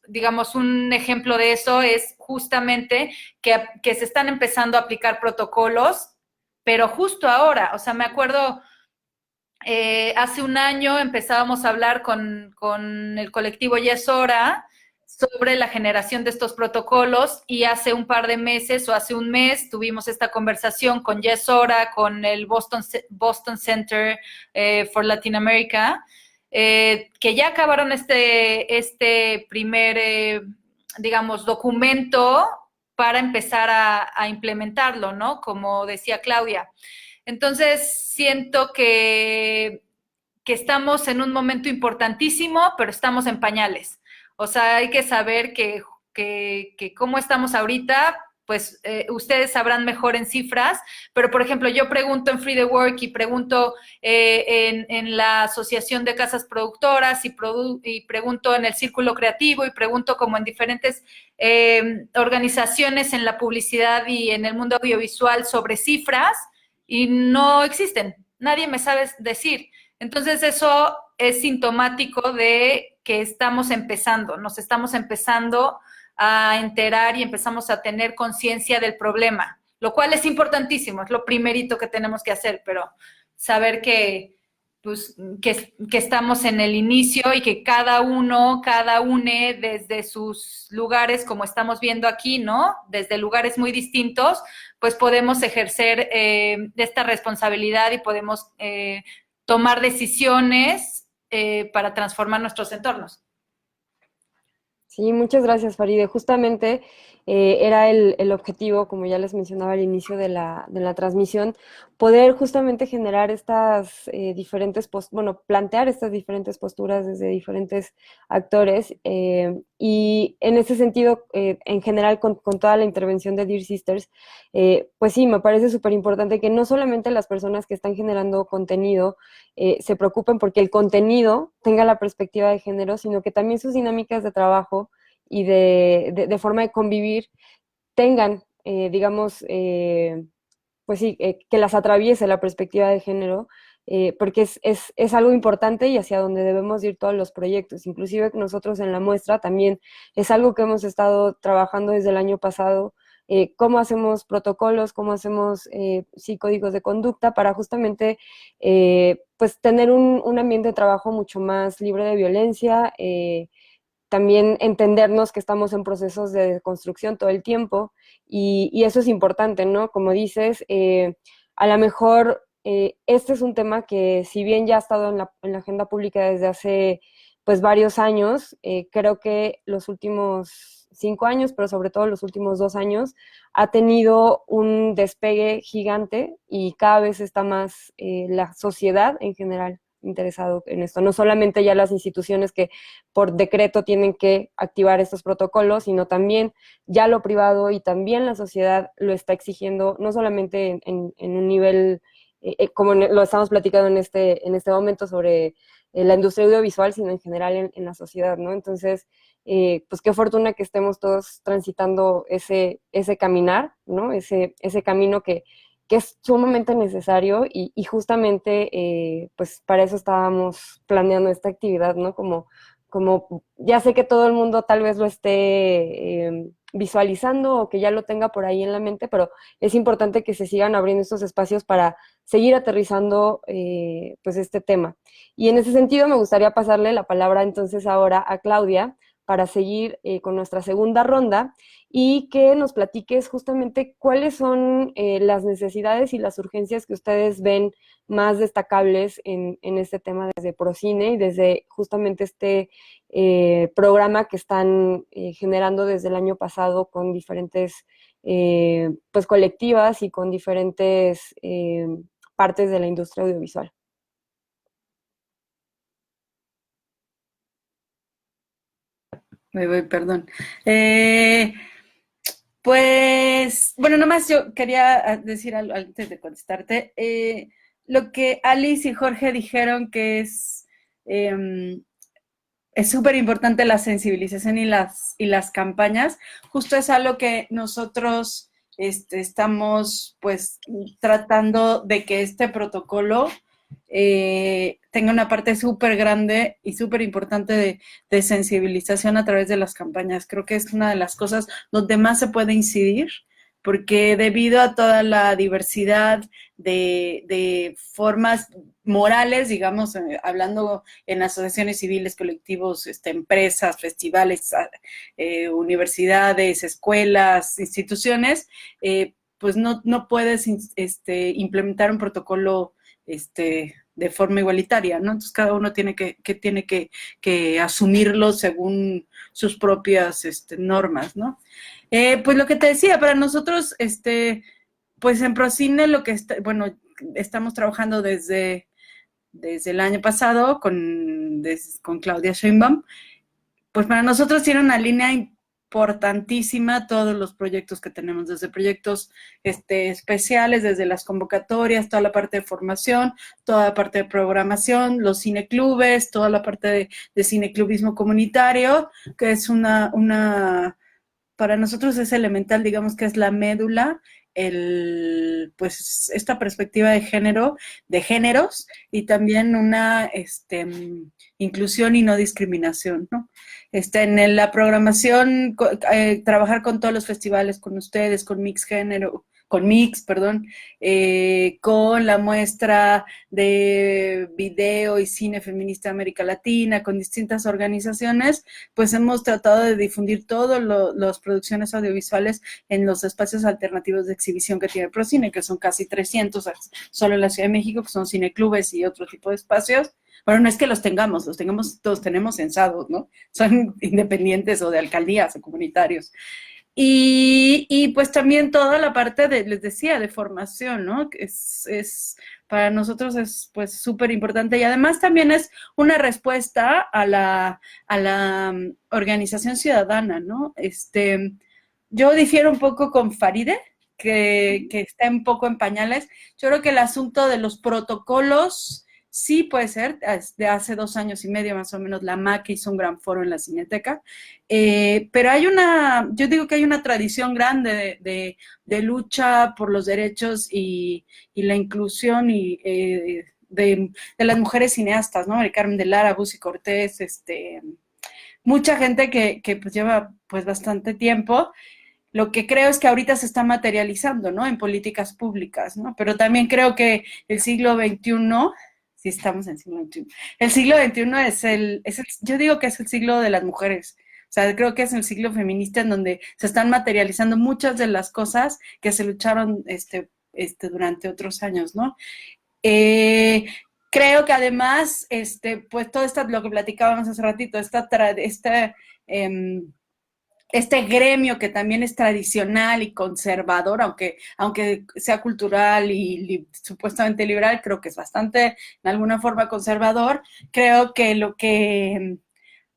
digamos, un ejemplo de eso es justamente que se están empezando a aplicar protocolos, pero justo ahora, o sea, me acuerdo, hace un año empezábamos a hablar con el colectivo Yesora sobre la generación de estos protocolos y hace un par de meses o hace un mes tuvimos esta conversación con Yesora, con el Boston Center for Latin America, que ya acabaron este primer, digamos, documento para empezar a implementarlo, ¿no? Como decía Claudia. Entonces, siento que estamos en un momento importantísimo, pero estamos en pañales. O sea, hay que saber que cómo estamos ahorita, pues ustedes sabrán mejor en cifras, pero por ejemplo, yo pregunto en Free the Work y pregunto en la Asociación de Casas Productoras y pregunto en el Círculo Creativo y pregunto como en diferentes organizaciones en la publicidad y en el mundo audiovisual sobre cifras y no existen. Nadie me sabe decir. Entonces eso es sintomático de que estamos empezando, nos estamos empezando a enterar y empezamos a tener conciencia del problema, lo cual es importantísimo, es lo primerito que tenemos que hacer, pero saber pues, que estamos en el inicio y que cada une desde sus lugares, como estamos viendo aquí, ¿no? Desde lugares muy distintos, pues podemos ejercer esta responsabilidad y podemos tomar decisiones para transformar nuestros entornos. Sí, muchas gracias, Faride. Justamente era el objetivo, como ya les mencionaba al inicio de la transmisión, poder justamente generar estas diferentes, plantear estas diferentes posturas desde diferentes actores. Y en ese sentido, en general, con toda la intervención de Dear Sisters, pues sí, me parece súper importante que no solamente las personas que están generando contenido se preocupen porque el contenido tenga la perspectiva de género, sino que también sus dinámicas de trabajo y de forma de convivir tengan, digamos, pues sí, que las atraviese la perspectiva de género, porque es algo importante y hacia donde debemos ir todos los proyectos. Inclusive nosotros en la muestra también es algo que hemos estado trabajando desde el año pasado, cómo hacemos protocolos, cómo hacemos sí, códigos de conducta para justamente pues tener un ambiente de trabajo mucho más libre de violencia, también entendernos que estamos en procesos de construcción todo el tiempo y eso es importante, ¿no? Como dices, a lo mejor este es un tema que si bien ya ha estado en la agenda pública desde hace pues varios años, creo que los últimos 5 años, pero sobre todo los últimos 2 años, ha tenido un despegue gigante y cada vez está más la sociedad en general interesado en esto. No solamente ya las instituciones que por decreto tienen que activar estos protocolos, sino también ya lo privado y también la sociedad lo está exigiendo, no solamente en un nivel, como lo estamos platicando en este momento sobre la industria audiovisual, sino en general en la sociedad, ¿no? Entonces, pues qué fortuna que estemos todos transitando ese caminar, ¿no? Ese camino que es sumamente necesario y justamente pues para eso estábamos planeando esta actividad, ¿no? Como ya sé que todo el mundo tal vez lo esté visualizando o que ya lo tenga por ahí en la mente, pero es importante que se sigan abriendo estos espacios para seguir aterrizando pues este tema. Y en ese sentido me gustaría pasarle la palabra entonces ahora a Claudia para seguir con nuestra segunda ronda y que nos platiques justamente cuáles son las necesidades y las urgencias que ustedes ven más destacables en este tema desde Procine y desde justamente este programa que están generando desde el año pasado con diferentes pues colectivas y con diferentes partes de la industria audiovisual. Me voy, perdón. Pues, bueno, nomás yo quería decir algo antes de contestarte. Lo que Alice y Jorge dijeron que es súper importante la sensibilización y las campañas. Justo es algo que nosotros estamos pues tratando de que este protocolo tenga una parte súper grande y súper importante de sensibilización a través de las campañas. Creo que es una de las cosas donde más se puede incidir, porque debido a toda la diversidad de formas morales, digamos, hablando en asociaciones civiles, colectivos, empresas, festivales, universidades, escuelas, instituciones, pues no puedes implementar un protocolo de forma igualitaria, ¿no? Entonces cada uno tiene que asumirlo según sus propias normas, ¿no? Pues lo que te decía, para nosotros, pues en Procine lo que bueno, estamos trabajando desde el año pasado con Claudia Sheinbaum, pues para nosotros tiene una línea importantísima todos los proyectos que tenemos, desde proyectos especiales, desde las convocatorias, toda la parte de formación, toda la parte de programación, los cineclubes, toda la parte de cineclubismo comunitario, que es para nosotros es elemental, digamos que es la médula, pues esta perspectiva de género, de géneros, y también una inclusión y no discriminación, ¿no? En la programación, trabajar con todos los festivales, con ustedes, con Mix, perdón, con la muestra de video y cine feminista de América Latina, con distintas organizaciones, pues hemos tratado de difundir todas las producciones audiovisuales en los espacios alternativos de exhibición que tiene Procine, que son casi 300 solo en la Ciudad de México, que son cineclubes y otro tipo de espacios. Bueno, no es que los tengamos, todos tenemos censados, ¿no? Son independientes o de alcaldías o comunitarios. Y pues también toda la parte les decía, de formación, ¿no? Para nosotros es pues súper importante y además también es una respuesta a la organización ciudadana, ¿no? Yo difiero un poco con Faride, que está un poco en pañales. Yo creo que el asunto de los protocolos sí puede ser. De hace 2 años y medio más o menos la MAC hizo un gran foro en la Cineteca, pero yo digo que hay una tradición grande de lucha por los derechos y la inclusión de las mujeres cineastas, ¿no? Mari Carmen de Lara, Busi Cortés, mucha gente que pues lleva pues bastante tiempo. Lo que creo es que ahorita se está materializando, ¿no? En políticas públicas, ¿no? Pero también creo que el siglo XXI, sí estamos en el siglo XXI, el siglo XXI yo digo que es el siglo de las mujeres. O sea, creo que es el siglo feminista en donde se están materializando muchas de las cosas que se lucharon durante otros años, ¿no? Creo que además, pues todo esto, lo que platicábamos hace ratito, este gremio que también es tradicional y conservador, aunque sea cultural y supuestamente liberal, creo que es bastante, en alguna forma, conservador. Creo que lo que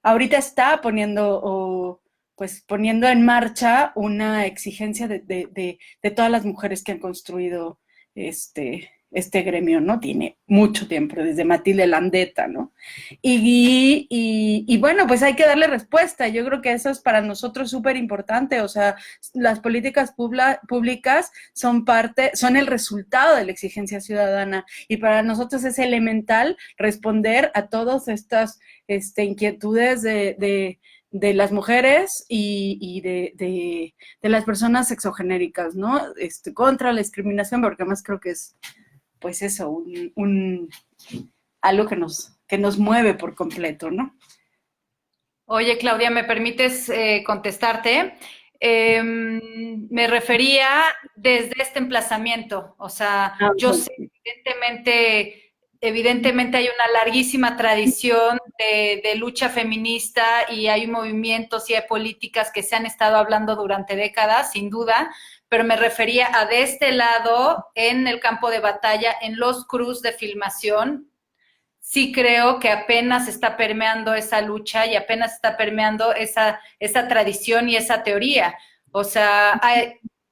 ahorita está poniendo en marcha una exigencia de todas las mujeres que han construido este gremio, ¿no? Tiene mucho tiempo, desde Matilde Landeta, ¿no? Y bueno, pues hay que darle respuesta. Yo creo que eso es para nosotros súper importante. O sea, las políticas públicas son el resultado de la exigencia ciudadana. Y para nosotros es elemental responder a todas estas inquietudes de las mujeres y de las personas sexogenéricas, ¿no? Contra la discriminación, porque además creo que es pues eso, algo que nos mueve por completo, ¿no? Oye, Claudia, ¿me permites contestarte? Me refería desde este emplazamiento, o sea, yo sé que evidentemente hay una larguísima tradición de lucha feminista y hay movimientos y hay políticas que se han estado hablando durante décadas, sin duda, pero me refería a de este lado, en el campo de batalla, en los crews de filmación, sí creo que apenas está permeando esa lucha y apenas está permeando esa tradición y esa teoría. O sea,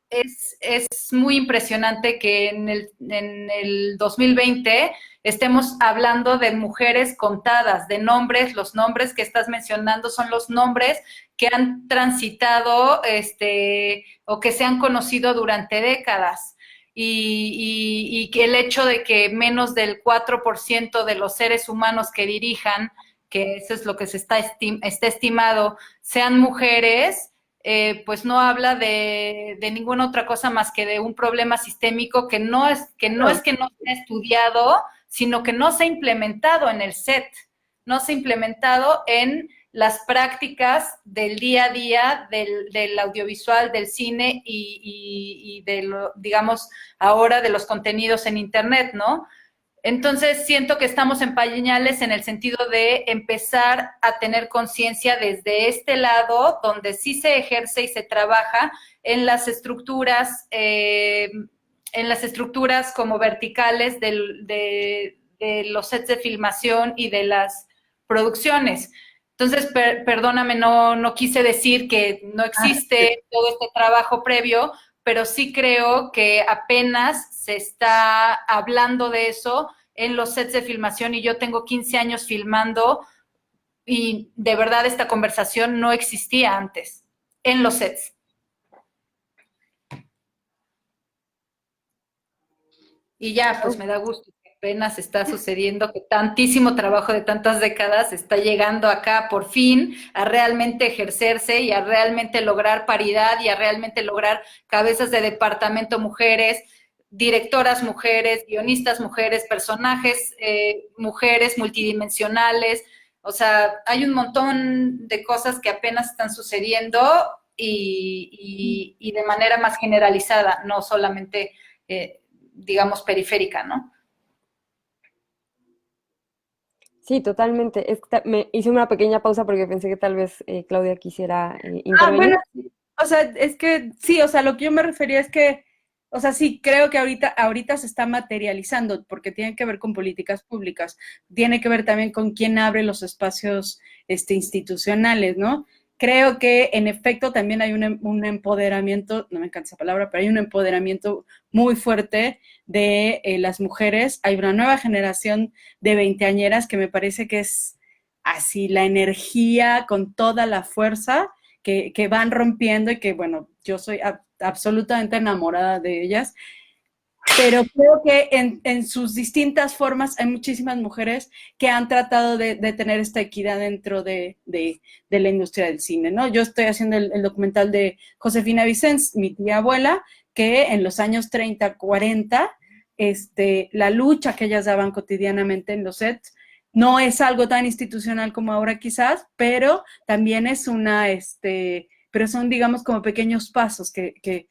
es muy impresionante que en el 2020 estemos hablando de mujeres contadas, de nombres. Los nombres que estás mencionando son los nombres que han transitado o que se han conocido durante décadas. Y que el hecho de que menos del 4% de los seres humanos que dirijan, que eso es lo que está estimado, sean mujeres, pues no habla de ninguna otra cosa más que de un problema sistémico que no es que no se ha estudiado, sino que no se ha implementado en el set, no se ha implementado en las prácticas del día a día del audiovisual, del cine y digamos, ahora de los contenidos en Internet, ¿no? Entonces siento que estamos en pañales en el sentido de empezar a tener conciencia desde este lado, donde sí se ejerce y se trabaja en las estructuras como verticales de los sets de filmación y de las producciones. Entonces, perdóname, no quise decir que no existe todo este trabajo previo, pero sí creo que apenas se está hablando de eso en los sets de filmación y yo tengo 15 años filmando y de verdad esta conversación no existía antes en los sets. Y ya, pues me da gusto que apenas está sucediendo, que tantísimo trabajo de tantas décadas está llegando acá por fin a realmente ejercerse y a realmente lograr paridad y a realmente lograr cabezas de departamento mujeres, directoras mujeres, guionistas mujeres, personajes mujeres multidimensionales. O sea, hay un montón de cosas que apenas están sucediendo y de manera más generalizada, no solamente digamos, periférica, ¿no? Sí, totalmente. Me hice una pequeña pausa porque pensé que tal vez Claudia quisiera intervenir. Bueno, o sea, es que sí, o sea, lo que yo me refería es que, o sea, sí, creo que ahorita se está materializando porque tiene que ver con políticas públicas, tiene que ver también con quién abre los espacios institucionales, ¿no? Creo que en efecto también hay un empoderamiento, no me encanta esa palabra, pero hay un empoderamiento muy fuerte de las mujeres. Hay una nueva generación de veinteañeras que me parece que es así la energía con toda la fuerza que van rompiendo y que, bueno, yo soy absolutamente enamorada de ellas. Pero creo que en sus distintas formas hay muchísimas mujeres que han tratado de tener esta equidad dentro de la industria del cine, ¿no? Yo estoy haciendo el documental de Josefina Vicens, mi tía abuela, que en los años 30, 40, la lucha que ellas daban cotidianamente en los sets no es algo tan institucional como ahora quizás, pero también es pero son, digamos, como pequeños pasos que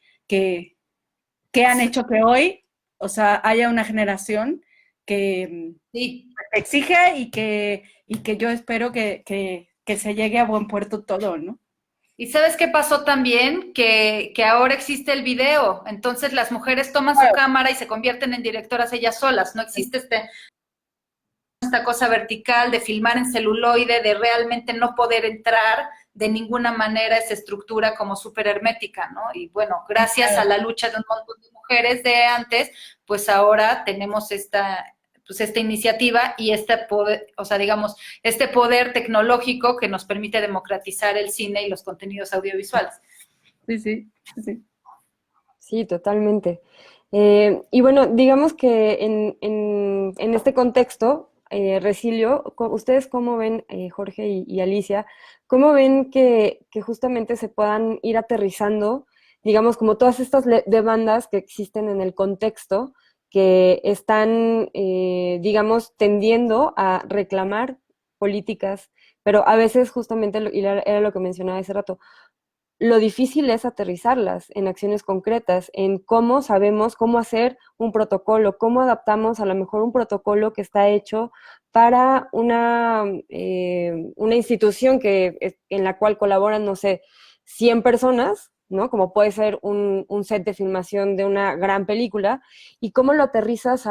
han hecho que hoy, o sea, haya una generación que sí, exige y que yo espero que se llegue a buen puerto todo, ¿no? ¿Y sabes qué pasó también? Que ahora existe el video, entonces las mujeres toman su cámara y se convierten en directoras ellas solas, no existe esta cosa vertical de filmar en celuloide, de realmente no poder entrar de ninguna manera esa estructura como súper hermética, ¿no? Y bueno, gracias a la lucha de un montón de mujeres de antes, pues ahora tenemos esta iniciativa y este poder, o sea, digamos, este poder tecnológico que nos permite democratizar el cine y los contenidos audiovisuales. Sí. Sí, totalmente. Y bueno, digamos que en este contexto, Resilio, ¿ustedes cómo ven, Jorge y Alicia, cómo ven que justamente se puedan ir aterrizando, digamos, como todas estas demandas que existen en el contexto, que están, digamos, tendiendo a reclamar políticas, pero a veces justamente, y era lo que mencionaba hace rato, lo difícil es aterrizarlas en acciones concretas, en cómo sabemos cómo hacer un protocolo, cómo adaptamos a lo mejor un protocolo que está hecho para una institución en la cual colaboran, no sé, 100 personas, ¿no? Como puede ser un set de filmación de una gran película, y cómo lo aterrizas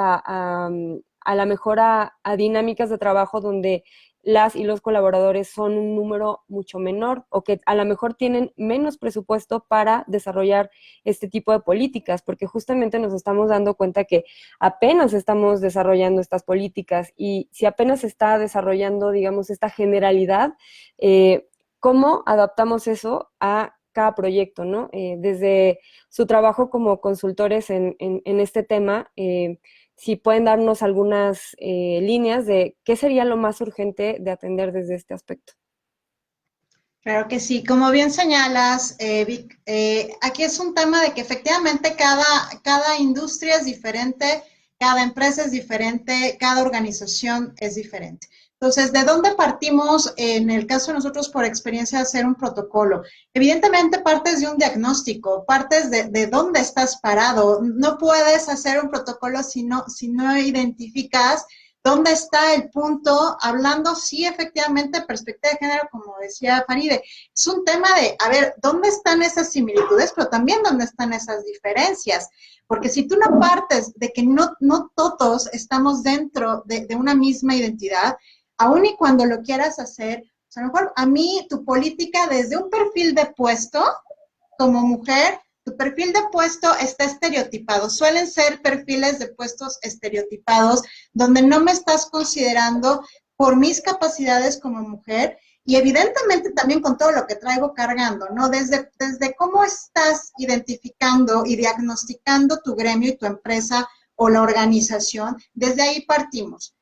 a lo mejor a dinámicas de trabajo donde las y los colaboradores son un número mucho menor o que a lo mejor tienen menos presupuesto para desarrollar este tipo de políticas, porque justamente nos estamos dando cuenta que apenas estamos desarrollando estas políticas y si apenas se está desarrollando, digamos, esta generalidad, ¿cómo adaptamos eso a cada proyecto, ¿no? Desde su trabajo como consultores en este tema, si pueden darnos algunas líneas de qué sería lo más urgente de atender desde este aspecto. Claro que sí, como bien señalas, Vic, aquí es un tema de que efectivamente cada industria es diferente, cada empresa es diferente, cada organización es diferente. Entonces, ¿de dónde partimos en el caso de nosotros por experiencia de hacer un protocolo? Evidentemente partes de un diagnóstico, partes de dónde estás parado. No puedes hacer un protocolo si no identificas dónde está el punto, hablando sí efectivamente de perspectiva de género, como decía Faride. Es un tema de, a ver, ¿dónde están esas similitudes? Pero también dónde están esas diferencias. Porque si tú no partes de que no todos estamos dentro de una misma identidad, aun y cuando lo quieras hacer, a lo mejor a mí tu política desde un perfil de puesto, como mujer, tu perfil de puesto está estereotipado. Suelen ser perfiles de puestos estereotipados, donde no me estás considerando por mis capacidades como mujer y evidentemente también con todo lo que traigo cargando, ¿no? Desde cómo estás identificando y diagnosticando tu gremio y tu empresa o la organización, desde ahí partimos.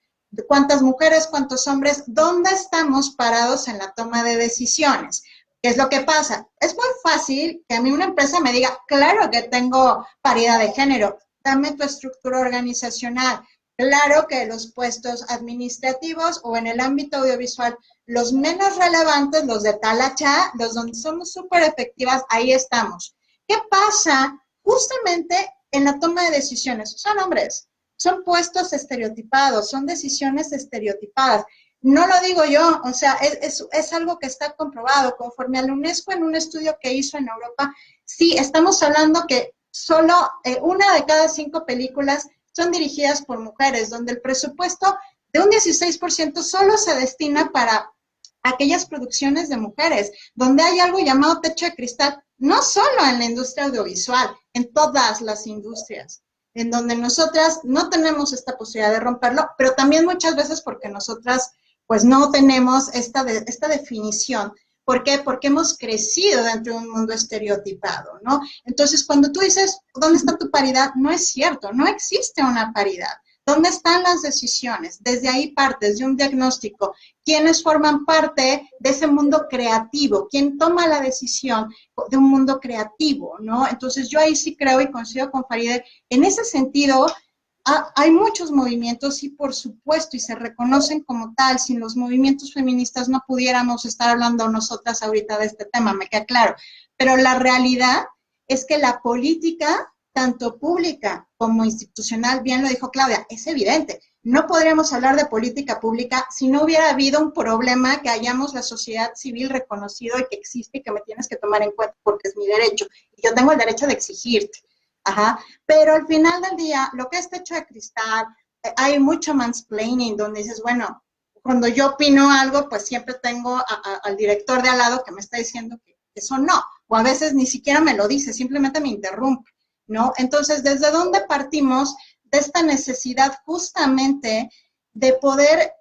¿Cuántas mujeres, cuántos hombres? ¿Dónde estamos parados en la toma de decisiones? ¿Qué es lo que pasa? Es muy fácil que a mí una empresa me diga, claro que tengo paridad de género, dame tu estructura organizacional. Claro que los puestos administrativos o en el ámbito audiovisual, los menos relevantes, los de talacha, los donde somos súper efectivas, ahí estamos. ¿Qué pasa? Justamente en la toma de decisiones, son hombres. Son puestos estereotipados, son decisiones estereotipadas. No lo digo yo, o sea, es algo que está comprobado. Conforme a la UNESCO en un estudio que hizo en Europa, sí, estamos hablando que solo 1 de cada 5 películas son dirigidas por mujeres, donde el presupuesto de un 16% solo se destina para aquellas producciones de mujeres, donde hay algo llamado techo de cristal, no solo en la industria audiovisual, en todas las industrias, en donde nosotras no tenemos esta posibilidad de romperlo, pero también muchas veces porque nosotras pues no tenemos esta definición. ¿Por qué? Porque hemos crecido dentro de un mundo estereotipado, ¿no? Entonces, cuando tú dices, ¿dónde está tu paridad? No es cierto, no existe una paridad. ¿Dónde están las decisiones? Desde ahí partes de un diagnóstico. ¿Quiénes forman parte de ese mundo creativo? ¿Quién toma la decisión de un mundo creativo, no? Entonces, yo ahí sí creo y coincido con Faride. En ese sentido, hay muchos movimientos, sí, por supuesto, y se reconocen como tal. Sin los movimientos feministas no pudiéramos estar hablando nosotras ahorita de este tema, me queda claro. Pero la realidad es que la política, tanto pública como institucional, bien lo dijo Claudia, es evidente. No podríamos hablar de política pública si no hubiera habido un problema que hayamos la sociedad civil reconocido y que existe y que me tienes que tomar en cuenta porque es mi derecho. Y yo tengo el derecho de exigirte. Ajá. Pero al final del día, lo que es techo de cristal, hay mucho mansplaining donde dices, bueno, cuando yo opino algo, pues siempre tengo al director de al lado que me está diciendo que eso no. O a veces ni siquiera me lo dice, simplemente me interrumpe, ¿no? Entonces, ¿desde dónde partimos? De esta necesidad justamente de poder,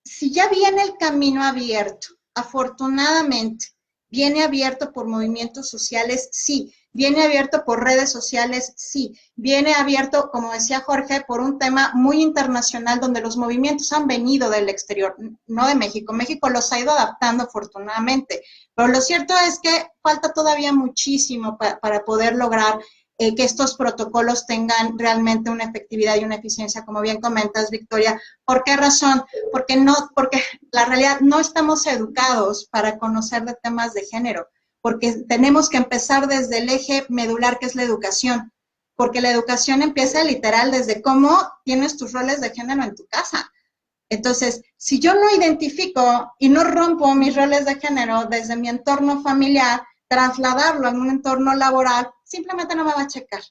si ya viene el camino abierto, afortunadamente, viene abierto por movimientos sociales, sí. Viene abierto por redes sociales, sí. Viene abierto, como decía Jorge, por un tema muy internacional donde los movimientos han venido del exterior, no de México. México los ha ido adaptando afortunadamente. Pero lo cierto es que falta todavía muchísimo para poder lograr que estos protocolos tengan realmente una efectividad y una eficiencia, como bien comentas, Victoria. ¿Por qué razón? Porque la realidad no estamos educados para conocer de temas de género, porque tenemos que empezar desde el eje medular, que es la educación, porque la educación empieza literal desde cómo tienes tus roles de género en tu casa. Entonces, si yo no identifico y no rompo mis roles de género desde mi entorno familiar, trasladarlo en un entorno laboral, simplemente no me va a checar.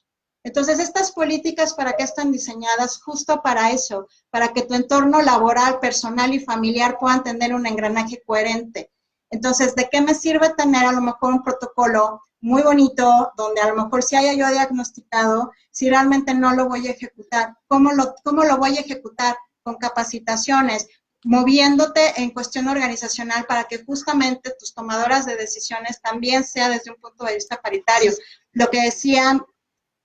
Entonces, estas políticas, ¿para qué están diseñadas? Justo para eso, para que tu entorno laboral, personal y familiar puedan tener un engranaje coherente. Entonces, ¿de qué me sirve tener a lo mejor un protocolo muy bonito, donde a lo mejor si haya yo diagnosticado, si realmente no lo voy a ejecutar? ¿Cómo lo voy a ejecutar? Con capacitaciones, moviéndote en cuestión organizacional para que justamente tus tomadoras de decisiones también sea desde un punto de vista paritario. Lo que decían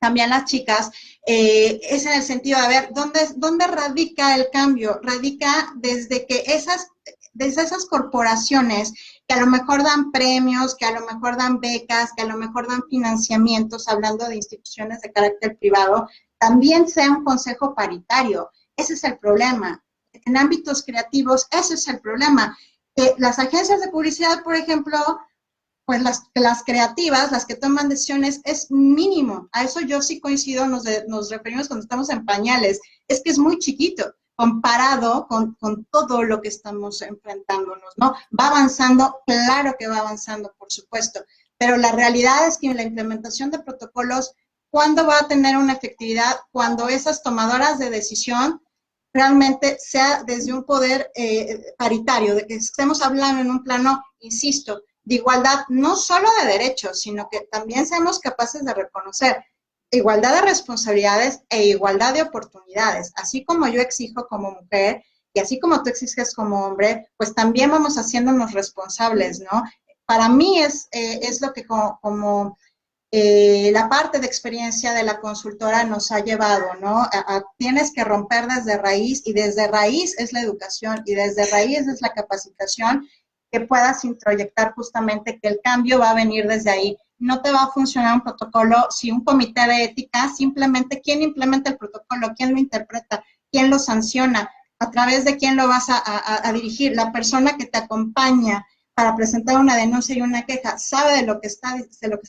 también las chicas, es en el sentido de, a ver, ¿dónde radica el cambio? Radica desde que esas corporaciones que a lo mejor dan premios, que a lo mejor dan becas, que a lo mejor dan financiamientos, hablando de instituciones de carácter privado, también sea un consejo paritario. Ese es el problema. En ámbitos creativos, ese es el problema. Que las agencias de publicidad, por ejemplo, pues las creativas, las que toman decisiones, es mínimo. A eso yo sí coincido, nos referimos cuando estamos en pañales. Es que es muy chiquito comparado con todo lo que estamos enfrentándonos, ¿no? Va avanzando, claro que va avanzando, por supuesto, pero la realidad es que en la implementación de protocolos, ¿cuándo va a tener una efectividad? Cuando esas tomadoras de decisión realmente sea desde un poder paritario, de que estemos hablando en un plano, insisto, de igualdad, no solo de derechos, sino que también seamos capaces de reconocer igualdad de responsabilidades e igualdad de oportunidades. Así como yo exijo como mujer y así como tú exiges como hombre, pues también vamos haciéndonos responsables, ¿no? Para mí es lo que como la parte de experiencia de la consultora nos ha llevado, ¿no? Tienes que romper desde raíz, y desde raíz es la educación, y desde raíz es la capacitación, que puedas introyectar justamente que el cambio va a venir desde ahí. No te va a funcionar un protocolo si un comité de ética, simplemente, ¿quién implementa el protocolo? ¿Quién lo interpreta? ¿Quién lo sanciona? ¿A través de quién lo vas a dirigir? La persona que te acompaña para presentar una denuncia y una queja, sabe de lo que está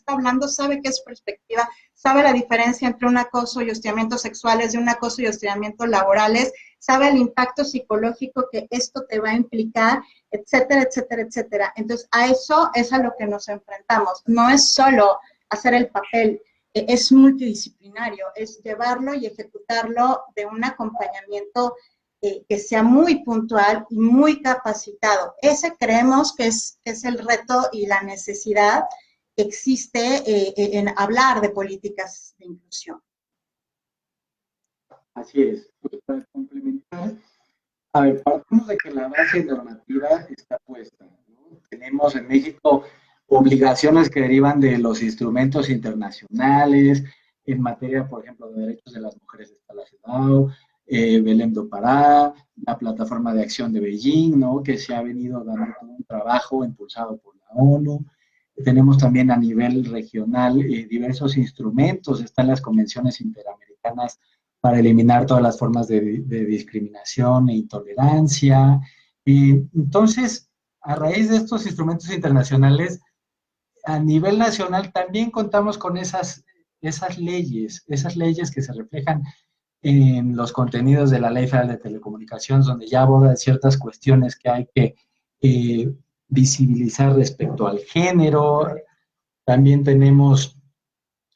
hablando, sabe qué es perspectiva, sabe la diferencia entre un acoso y hostigamientos sexuales, de un acoso y hostigamientos laborales, sabe el impacto psicológico que esto te va a implicar, etcétera, etcétera, etcétera. Entonces, a eso es a lo que nos enfrentamos. No es solo hacer el papel, es multidisciplinario, es llevarlo y ejecutarlo de un acompañamiento que sea muy puntual y muy capacitado. Ese creemos que es el reto y la necesidad que existe en hablar de políticas de inclusión. Así es. Pues para complementar, a ver, partimos de que la base normativa está puesta, ¿no? Tenemos en México obligaciones que derivan de los instrumentos internacionales, en materia, por ejemplo, de derechos de las mujeres está la CEDAW, Belém do Pará, la plataforma de acción de Beijing, ¿no? Que se ha venido dando un trabajo impulsado por la ONU. Tenemos también a nivel regional diversos instrumentos, están las convenciones interamericanas para eliminar todas las formas de discriminación e intolerancia. Entonces, a raíz de estos instrumentos internacionales, a nivel nacional también contamos con esas leyes que se reflejan en los contenidos de la Ley Federal de Telecomunicaciones, donde ya aborda ciertas cuestiones que hay que visibilizar respecto al género. También tenemos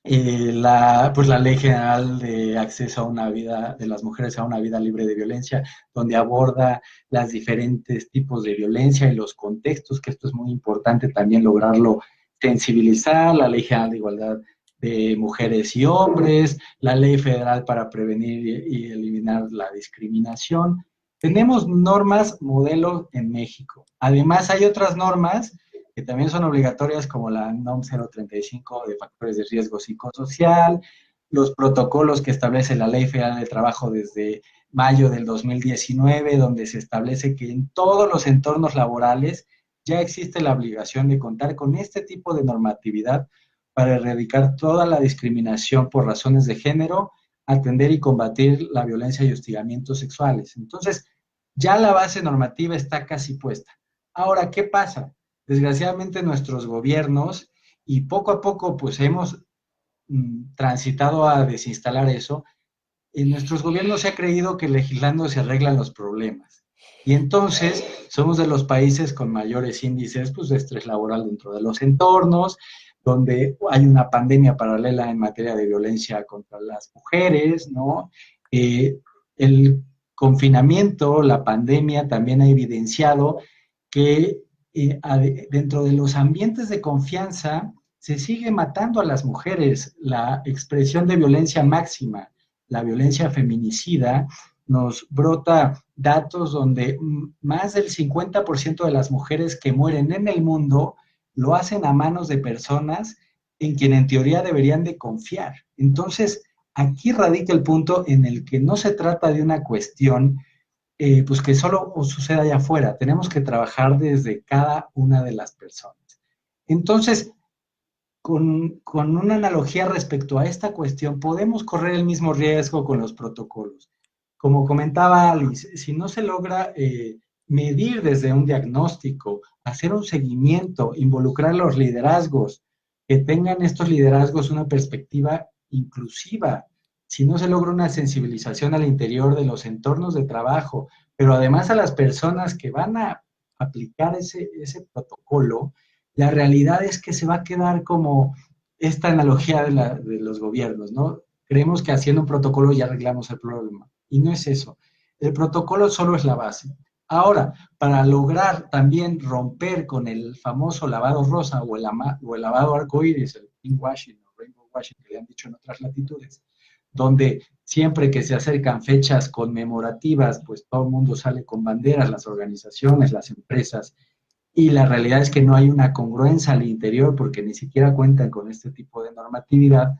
la Ley General de Acceso a una vida, de las mujeres a una vida libre de violencia, donde aborda los diferentes tipos de violencia y los contextos, que esto es muy importante también lograrlo sensibilizar. La Ley General de Igualdad de Mujeres y Hombres, la Ley Federal para prevenir y eliminar la discriminación. Tenemos normas modelo en México. Además, hay otras normas que también son obligatorias, como la NOM 035 de factores de riesgo psicosocial, los protocolos que establece la Ley Federal del Trabajo desde mayo del 2019, donde se establece que en todos los entornos laborales ya existe la obligación de contar con este tipo de normatividad para erradicar toda la discriminación por razones de género, atender y combatir la violencia y hostigamientos sexuales. Entonces, ya la base normativa está casi puesta. Ahora, ¿qué pasa? Desgraciadamente nuestros gobiernos, y poco a poco pues hemos transitado a desinstalar eso, en nuestros gobiernos se ha creído que legislando se arreglan los problemas. Y entonces somos de los países con mayores índices pues, de estrés laboral dentro de los entornos, donde hay una pandemia paralela en materia de violencia contra las mujeres, ¿no? El confinamiento, la pandemia también ha evidenciado que dentro de los ambientes de confianza se sigue matando a las mujeres. La expresión de violencia máxima, la violencia feminicida, nos brota datos donde más del 50% de las mujeres que mueren en el mundo lo hacen a manos de personas en quien en teoría deberían de confiar. Entonces, aquí radica el punto en el que no se trata de una cuestión pues que solo suceda allá afuera. Tenemos que trabajar desde cada una de las personas. Entonces, con una analogía respecto a esta cuestión, podemos correr el mismo riesgo con los protocolos. Como comentaba Alice, si no se logra medir desde un diagnóstico, hacer un seguimiento, involucrar los liderazgos, que tengan estos liderazgos una perspectiva inclusiva, si no se logra una sensibilización al interior de los entornos de trabajo, pero además a las personas que van a aplicar ese protocolo, la realidad es que se va a quedar como esta analogía de los gobiernos, ¿no? Creemos que haciendo un protocolo ya arreglamos el problema, y no es eso. El protocolo solo es la base. Ahora, para lograr también romper con el famoso lavado rosa o el lavado arcoíris, el pinkwashing o rainbow washing que le han dicho en otras latitudes, donde siempre que se acercan fechas conmemorativas, pues todo el mundo sale con banderas, las organizaciones, las empresas, y la realidad es que no hay una congruencia al interior porque ni siquiera cuentan con este tipo de normatividad.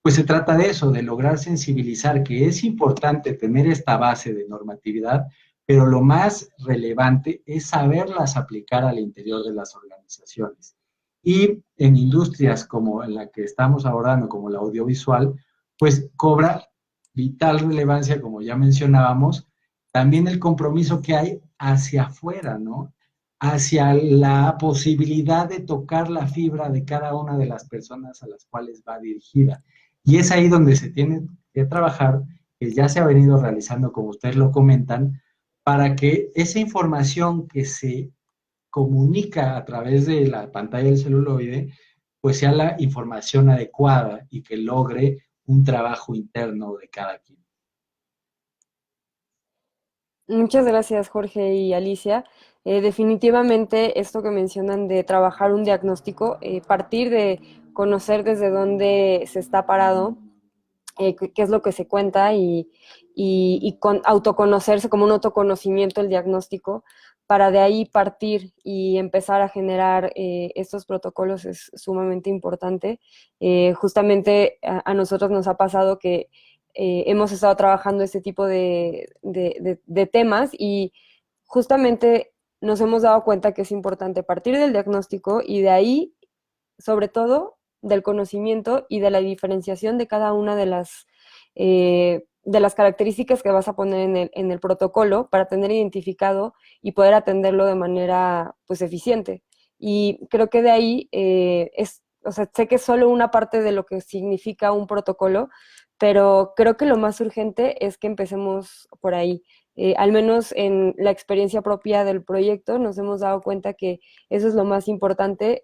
Pues se trata de eso, de lograr sensibilizar que es importante tener esta base de normatividad, pero lo más relevante es saberlas aplicar al interior de las organizaciones. Y en industrias como en la que estamos abordando, como la audiovisual, pues cobra vital relevancia, como ya mencionábamos, también el compromiso que hay hacia afuera, ¿no? Hacia la posibilidad de tocar la fibra de cada una de las personas a las cuales va dirigida. Y es ahí donde se tiene que trabajar, que ya se ha venido realizando, como ustedes lo comentan, para que esa información que se comunica a través de la pantalla del celuloide, pues sea la información adecuada y que logre un trabajo interno de cada quien. Muchas gracias, Jorge y Alicia. Definitivamente esto que mencionan de trabajar un diagnóstico, partir de conocer desde dónde se está parado, qué es lo que se cuenta y autoconocerse como un autoconocimiento el diagnóstico, para de ahí partir y empezar a generar estos protocolos es sumamente importante. Justamente a nosotros nos ha pasado que hemos estado trabajando este tipo de temas y justamente nos hemos dado cuenta que es importante partir del diagnóstico y de ahí, sobre todo, del conocimiento y de la diferenciación de cada una de las características que vas a poner en el protocolo para tener identificado y poder atenderlo de manera pues eficiente. Y creo que de ahí o sea, sé que es solo una parte de lo que significa un protocolo, pero creo que lo más urgente es que empecemos por ahí. Al menos en la experiencia propia del proyecto nos hemos dado cuenta que eso es lo más importante,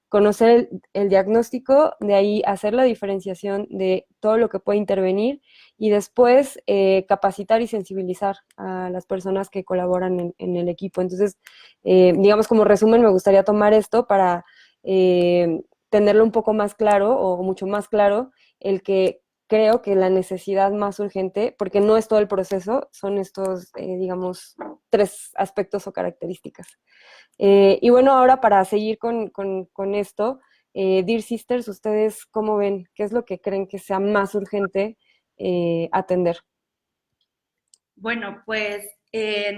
conocer el diagnóstico, de ahí hacer la diferenciación de todo lo que puede intervenir y después capacitar y sensibilizar a las personas que colaboran en el equipo. Entonces, digamos como resumen, me gustaría tomar esto para tenerlo un poco más claro o mucho más claro, el que creo que la necesidad más urgente, porque no es todo el proceso, son estos, digamos, 3 aspectos o características. Y bueno, ahora para seguir con esto, Dear Sisters, ¿ustedes cómo ven? ¿Qué es lo que creen que sea más urgente atender? Bueno, pues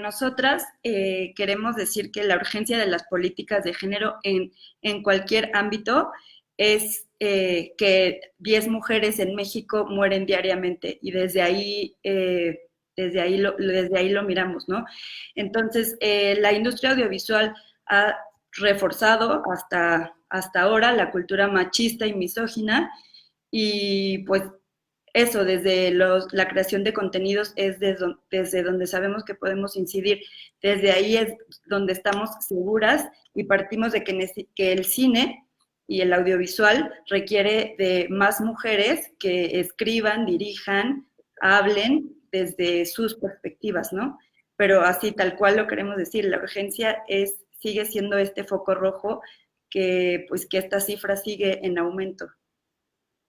nosotras queremos decir que la urgencia de las políticas de género en cualquier ámbito es que 10 mujeres en México mueren diariamente y desde ahí lo miramos, ¿no? Entonces, la industria audiovisual ha reforzado hasta ahora la cultura machista y misógina y pues eso, desde la creación de contenidos es desde donde sabemos que podemos incidir. Desde ahí es donde estamos seguras y partimos de que el cine y el audiovisual requiere de más mujeres que escriban, dirijan, hablen desde sus perspectivas, ¿no? Pero así tal cual lo queremos decir, la urgencia sigue siendo este foco rojo que esta cifra sigue en aumento.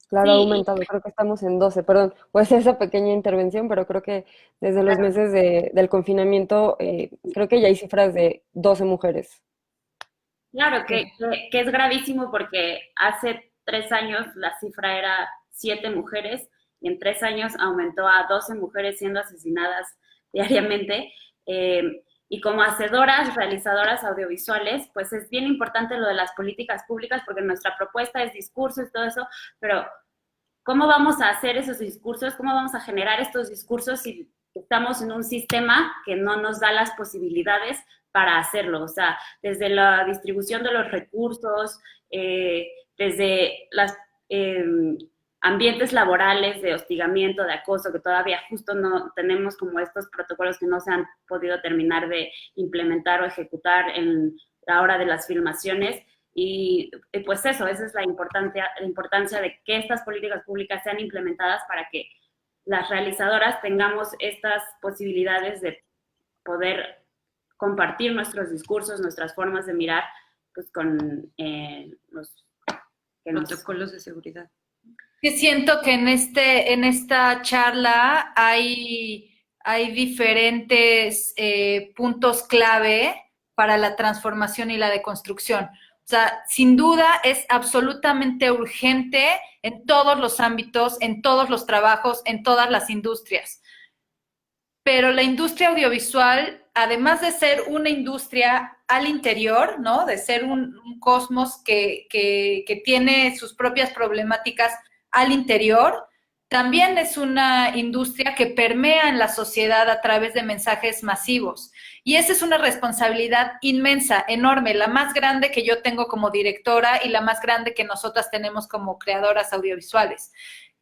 Claro, ha Sí, aumentado, creo que estamos en 12, perdón, pues esa pequeña intervención, pero creo que desde los meses del confinamiento, creo que ya hay cifras de 12 mujeres. claro, que es gravísimo porque hace 3 años la cifra era 7 mujeres y en 3 años aumentó a 12 mujeres siendo asesinadas diariamente. Y como hacedoras, realizadoras audiovisuales, pues es bien importante lo de las políticas públicas porque nuestra propuesta es discurso y todo eso, pero ¿cómo vamos a hacer esos discursos? ¿Cómo vamos a generar estos discursos si estamos en un sistema que no nos da las posibilidades para hacerlo? O sea, desde la distribución de los recursos, desde los ambientes laborales de hostigamiento, de acoso, que todavía justo no tenemos como estos protocolos que no se han podido terminar de implementar o ejecutar en la hora de las filmaciones. Y pues esa es la importancia de que estas políticas públicas sean implementadas para que las realizadoras tengamos estas posibilidades de poder compartir nuestros discursos, nuestras formas de mirar, pues con los protocolos de seguridad. Que siento que en esta charla hay diferentes puntos clave para la transformación y la deconstrucción. O sea, sin duda es absolutamente urgente en todos los ámbitos, en todos los trabajos, en todas las industrias. Pero la industria audiovisual, además de ser una industria al interior, ¿no? De ser un cosmos que tiene sus propias problemáticas al interior, también es una industria que permea en la sociedad a través de mensajes masivos. Y esa es una responsabilidad inmensa, enorme, la más grande que yo tengo como directora y la más grande que nosotras tenemos como creadoras audiovisuales.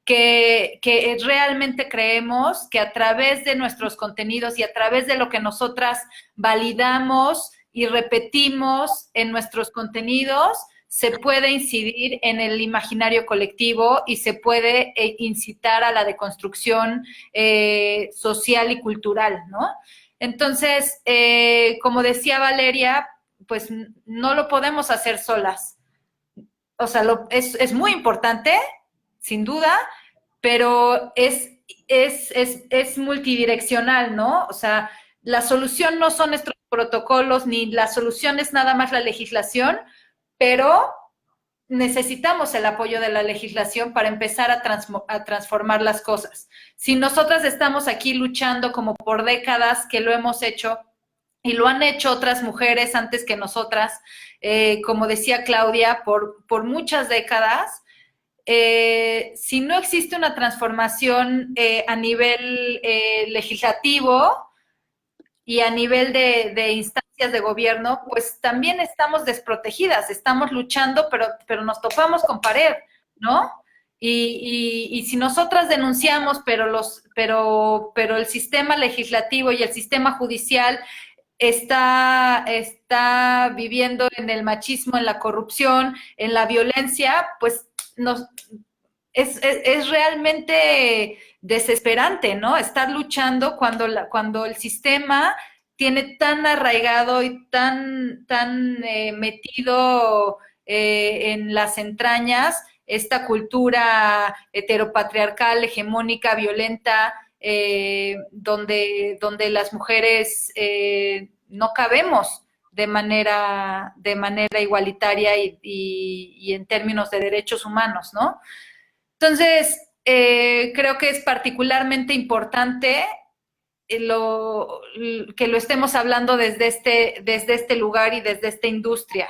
Que realmente creemos que a través de nuestros contenidos y a través de lo que nosotras validamos y repetimos en nuestros contenidos, se puede incidir en el imaginario colectivo y se puede incitar a la deconstrucción social y cultural, ¿no? Entonces, como decía Valeria, pues no lo podemos hacer solas. O sea, es muy importante, sin duda, pero es multidireccional, ¿no? O sea, la solución no son nuestros protocolos, ni la solución es nada más la legislación, pero necesitamos el apoyo de la legislación para empezar a transformar las cosas. Si nosotras estamos aquí luchando como por décadas, que lo hemos hecho, y lo han hecho otras mujeres antes que nosotras, como decía Claudia, por muchas décadas, si no existe una transformación a nivel legislativo y a nivel de instancias de gobierno, pues también estamos desprotegidas, estamos luchando, pero nos topamos con pared, ¿no? Y si nosotras denunciamos, pero el sistema legislativo y el sistema judicial está viviendo en el machismo, en la corrupción, en la violencia, pues es realmente desesperante, ¿no? Estar luchando cuando el sistema tiene tan arraigado y tan metido en las entrañas esta cultura heteropatriarcal, hegemónica, violenta, donde las mujeres no cabemos de manera igualitaria y en términos de derechos humanos, ¿no? Entonces, creo que es particularmente importante que lo estemos hablando desde este lugar y desde esta industria.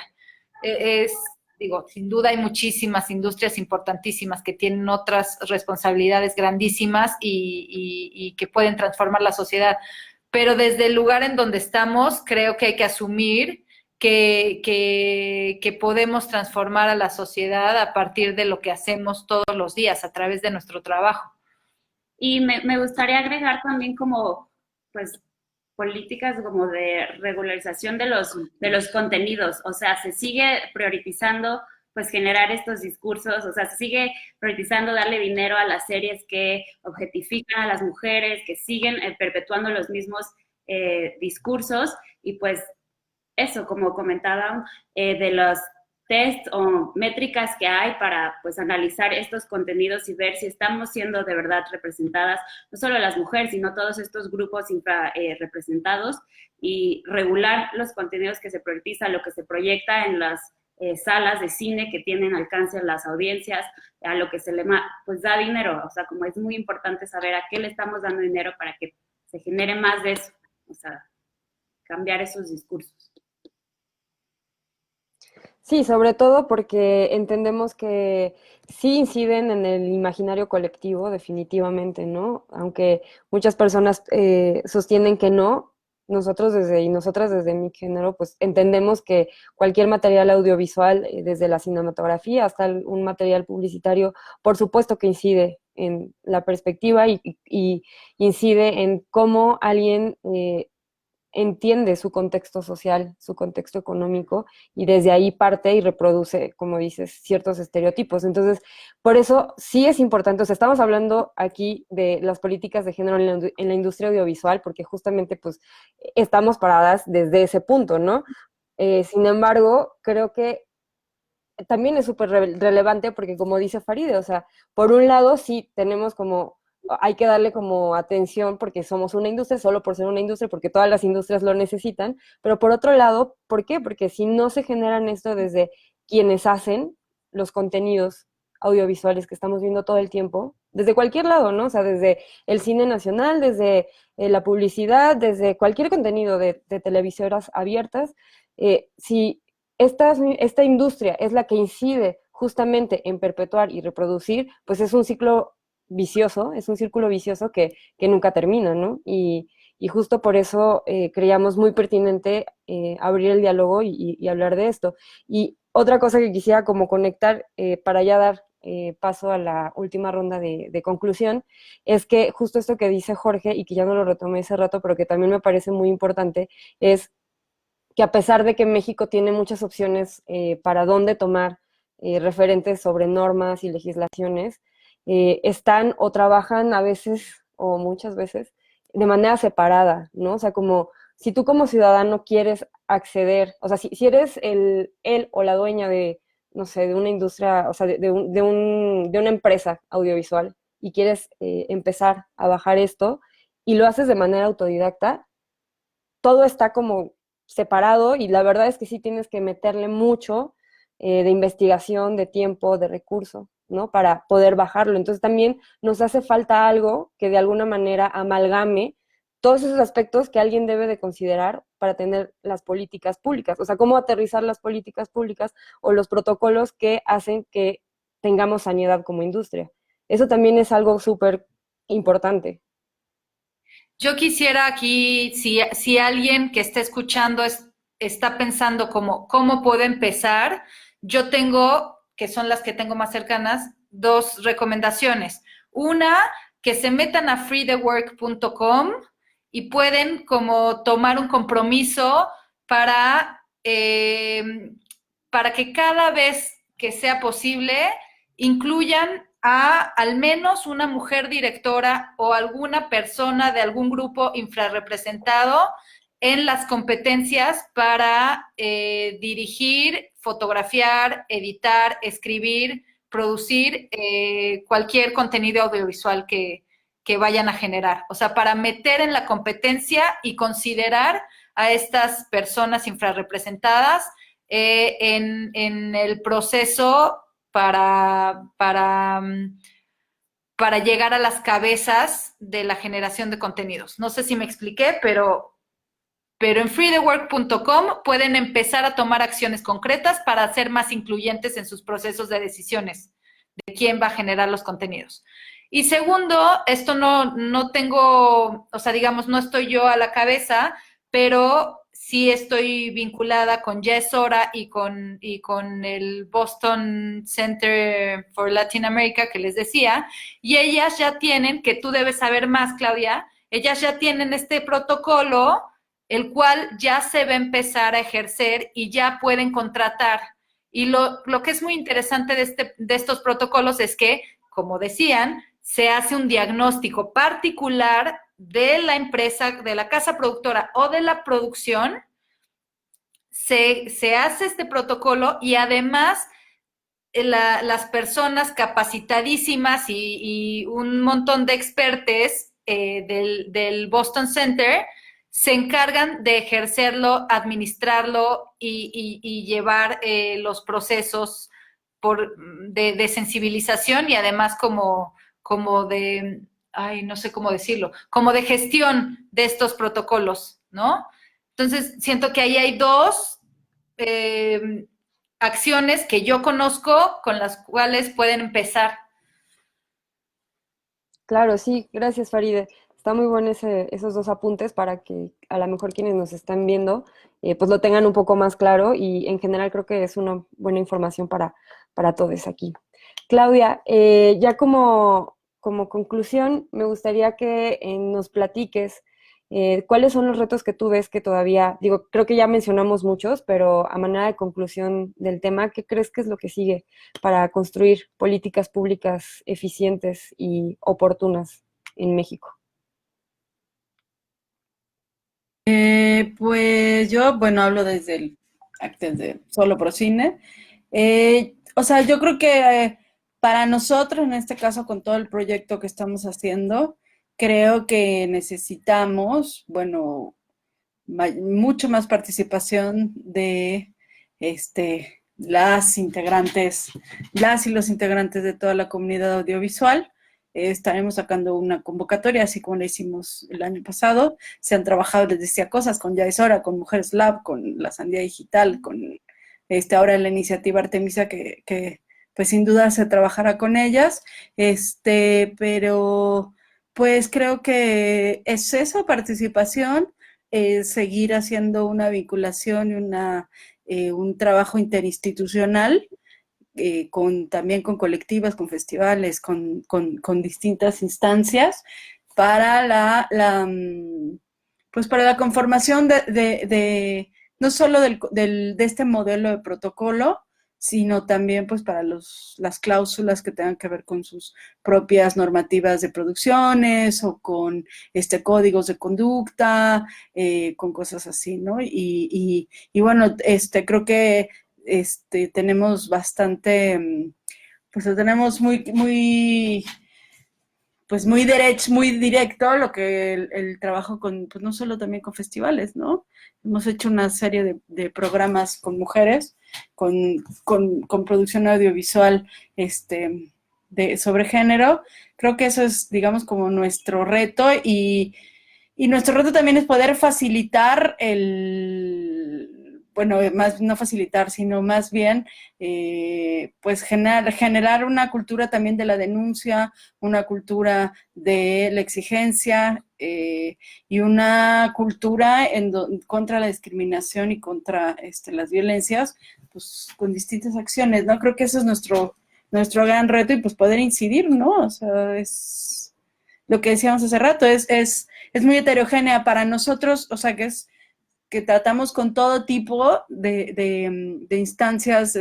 Sin duda hay muchísimas industrias importantísimas que tienen otras responsabilidades grandísimas y que pueden transformar la sociedad. Pero desde el lugar en donde estamos, creo que hay que asumir que podemos transformar a la sociedad a partir de lo que hacemos todos los días, a través de nuestro trabajo. Y me gustaría agregar también como, pues, políticas como de regularización de los contenidos. O sea, se sigue priorizando pues generar estos discursos, o sea, se sigue priorizando darle dinero a las series que objetifican a las mujeres, que siguen perpetuando los mismos discursos, y pues eso, como comentaban, de los test o métricas que hay para pues analizar estos contenidos y ver si estamos siendo de verdad representadas, no solo las mujeres, sino todos estos grupos representados, y regular los contenidos que se prioriza, lo que se proyecta en las salas de cine que tienen alcance a las audiencias, a lo que se le pues da dinero, o sea, como es muy importante saber a qué le estamos dando dinero para que se genere más de eso, o sea, cambiar esos discursos. Sí, sobre todo porque entendemos que sí inciden en el imaginario colectivo, definitivamente, ¿no? Aunque muchas personas sostienen que no, nosotras desde mi género, pues entendemos que cualquier material audiovisual, desde la cinematografía hasta un material publicitario, por supuesto que incide en la perspectiva y incide en cómo alguien entiende su contexto social, su contexto económico, y desde ahí parte y reproduce, como dices, ciertos estereotipos. Entonces, por eso sí es importante, o sea, estamos hablando aquí de las políticas de género en la industria audiovisual, porque justamente pues estamos paradas desde ese punto, ¿no? Sin embargo, creo que también es súper relevante porque, como dice Faride, o sea, por un lado sí tenemos como, hay que darle como atención porque somos una industria, solo por ser una industria, porque todas las industrias lo necesitan, pero por otro lado, ¿por qué? Porque si no se generan esto desde quienes hacen los contenidos audiovisuales que estamos viendo todo el tiempo, desde cualquier lado, ¿no? O sea, desde el cine nacional, desde la publicidad, desde cualquier contenido de televisoras abiertas, si esta industria es la que incide justamente en perpetuar y reproducir, pues es un ciclo vicioso, es un círculo vicioso que nunca termina, ¿no? Y justo por eso creíamos muy pertinente abrir el diálogo y hablar de esto. Y otra cosa que quisiera como conectar para ya dar paso a la última ronda de conclusión, es que justo esto que dice Jorge, y que ya no lo retomé hace rato, pero que también me parece muy importante, es que a pesar de que México tiene muchas opciones para dónde tomar referentes sobre normas y legislaciones, están o trabajan a veces o muchas veces de manera separada, ¿no? O sea, como si tú como ciudadano quieres acceder, o sea, si eres él o la dueña de, no sé, de una industria, o sea, de una empresa audiovisual, y quieres empezar a bajar esto y lo haces de manera autodidacta, todo está como separado, y la verdad es que sí tienes que meterle mucho de investigación, de tiempo, de recurso, ¿no? Para poder bajarlo. Entonces también nos hace falta algo que de alguna manera amalgame todos esos aspectos que alguien debe de considerar para tener las políticas públicas. O sea, cómo aterrizar las políticas públicas o los protocolos que hacen que tengamos sanidad como industria. Eso también es algo súper importante. Yo quisiera aquí, si alguien que está escuchando está pensando cómo puedo empezar, yo tengo, que son las que tengo más cercanas, dos recomendaciones. Una, que se metan a freethework.com y pueden como tomar un compromiso para que cada vez que sea posible incluyan a al menos una mujer directora o alguna persona de algún grupo infrarrepresentado en las competencias para dirigir, fotografiar, editar, escribir, producir cualquier contenido audiovisual que vayan a generar. O sea, para meter en la competencia y considerar a estas personas infrarrepresentadas en el proceso para llegar a las cabezas de la generación de contenidos. No sé si me expliqué, pero en freethework.com pueden empezar a tomar acciones concretas para ser más incluyentes en sus procesos de decisiones de quién va a generar los contenidos. Y segundo, esto no tengo, o sea, digamos, no estoy yo a la cabeza, pero sí estoy vinculada con Yesora y con el Boston Center for Latin America que les decía, y ellas ya tienen, que tú debes saber más, Claudia, ellas ya tienen este protocolo, el cual ya se va a empezar a ejercer y ya pueden contratar Y lo que es muy interesante de estos protocolos es que, como decían, se hace un diagnóstico particular de la empresa, de la casa productora o de la producción, se hace este protocolo y además las personas capacitadísimas y un montón de expertes del Boston Center se encargan de ejercerlo, administrarlo y llevar los procesos de sensibilización y además como de, ay, no sé cómo decirlo, como de gestión de estos protocolos, ¿no? Entonces, siento que ahí hay dos acciones que yo conozco con las cuales pueden empezar. Claro, sí, gracias Faride. Está muy bueno esos dos apuntes para que a lo mejor quienes nos están viendo pues lo tengan un poco más claro y en general creo que es una buena información para todos aquí. Claudia, ya como conclusión, me gustaría que nos platiques cuáles son los retos que tú ves que todavía, digo, creo que ya mencionamos muchos, pero a manera de conclusión del tema, ¿qué crees que es lo que sigue para construir políticas públicas eficientes y oportunas en México? Pues yo, bueno, hablo desde solo Procine. O sea, yo creo que para nosotros, en este caso, con todo el proyecto que estamos haciendo, creo que necesitamos, bueno, mucho más participación de las y los integrantes de toda la comunidad audiovisual. Estaremos sacando una convocatoria, así como la hicimos el año pasado. Se han trabajado, les decía, cosas con Ya es Hora, con Mujeres Lab, con la Sandía Digital, con ahora la iniciativa Artemisa, que pues sin duda se trabajará con ellas. Pero pues creo que es eso, participación, seguir haciendo una vinculación y un trabajo interinstitucional también con colectivas, con festivales, con distintas instancias para pues para la conformación de no solo de este modelo de protocolo, sino también pues para las cláusulas que tengan que ver con sus propias normativas de producciones o con códigos de conducta, con cosas así, ¿no? Y bueno, creo que tenemos bastante, pues lo tenemos muy derecho, muy directo lo que el trabajo con, pues no solo también con festivales, ¿no? Hemos hecho una serie de programas con mujeres, con producción audiovisual, sobre género. Creo que eso es, digamos, como nuestro reto y nuestro reto también es poder facilitar bueno, más no facilitar, sino más bien, pues generar una cultura también de la denuncia, una cultura de la exigencia y una cultura contra la discriminación y contra las violencias, pues con distintas acciones, ¿no? Creo que eso es nuestro gran reto y pues poder incidir, ¿no? O sea, es lo que decíamos hace rato, es muy heterogénea para nosotros, o sea, que tratamos con todo tipo de instancias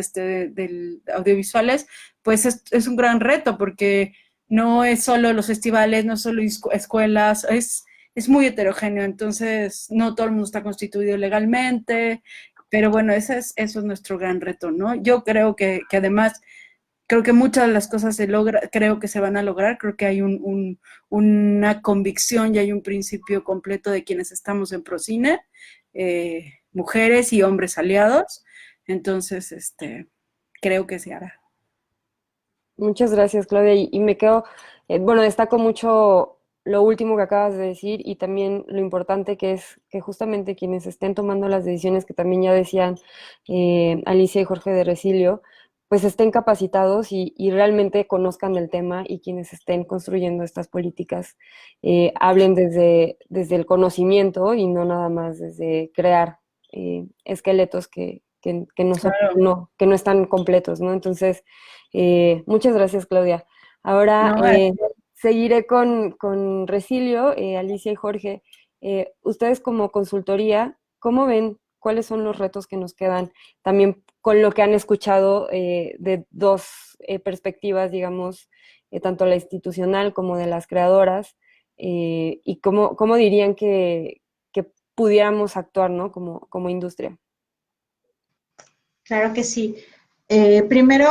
audiovisuales, pues es un gran reto, porque no es solo los festivales, no es solo escuelas, es muy heterogéneo, entonces no todo el mundo está constituido legalmente, pero bueno, eso es nuestro gran reto, ¿no? Yo creo que además, creo que muchas de las cosas creo que se van a lograr, creo que hay una convicción y hay un principio completo de quienes estamos en Procine, mujeres y hombres aliados, entonces creo que se hará. Muchas gracias, Claudia. Y me quedo, bueno, destaco mucho lo último que acabas de decir y también lo importante que es que justamente quienes estén tomando las decisiones que también ya decían Alicia y Jorge de Resilio, pues estén capacitados y realmente conozcan del tema y quienes estén construyendo estas políticas hablen desde el conocimiento y no nada más desde crear esqueletos que no son, Claro. que no están completos, ¿no? Entonces, muchas gracias, Claudia. Ahora seguiré con Resilio, Alicia y Jorge. Ustedes como consultoría, ¿cómo ven ¿cuáles son los retos que nos quedan también con lo que han escuchado de dos perspectivas, digamos, tanto la institucional como de las creadoras? Y cómo dirían que pudiéramos actuar, ¿no? Como industria. Claro que sí. Primero,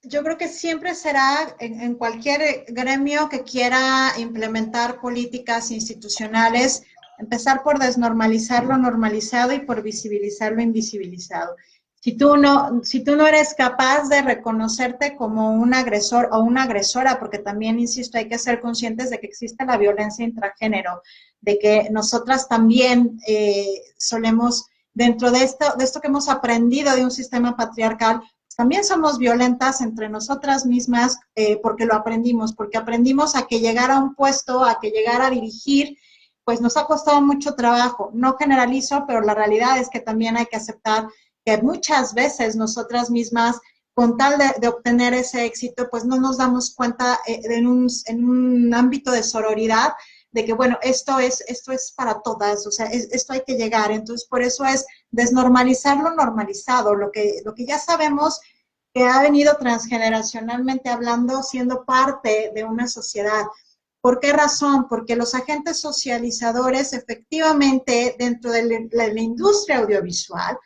yo creo que siempre será en cualquier gremio que quiera implementar políticas institucionales, empezar por desnormalizar lo normalizado y por visibilizar lo invisibilizado. Si tú no eres capaz de reconocerte como un agresor o una agresora, porque también, insisto, hay que ser conscientes de que existe la violencia intragénero, de que nosotras también solemos, dentro de esto que hemos aprendido de un sistema patriarcal, también somos violentas entre nosotras mismas porque lo aprendimos, porque aprendimos a que llegar a un puesto, a que llegar a dirigir, pues nos ha costado mucho trabajo. No generalizo, pero la realidad es que también hay que aceptar que muchas veces nosotras mismas, con tal de obtener ese éxito, pues no nos damos cuenta en un ámbito de sororidad de que, bueno, esto es para todas, o sea, esto hay que llegar. Entonces, por eso es desnormalizar lo normalizado, lo que ya sabemos que ha venido transgeneracionalmente hablando, siendo parte de una sociedad. ¿Por qué razón? Porque los agentes socializadores, efectivamente, dentro de la industria audiovisual,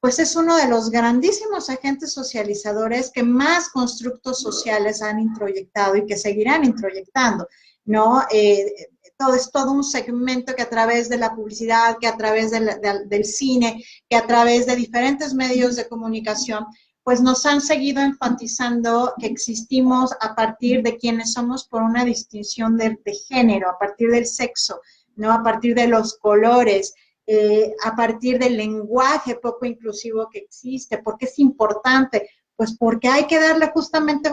pues es uno de los grandísimos agentes socializadores que más constructos sociales han introyectado y que seguirán introyectando, ¿no? Es todo un segmento que a través de la publicidad, que a través del cine, que a través de diferentes medios de comunicación, pues nos han seguido enfatizando que existimos a partir de quienes somos por una distinción de género, a partir del sexo, ¿no? A partir de los colores, a partir del lenguaje poco inclusivo que existe. ¿Por qué es importante? Pues porque hay que darle justamente,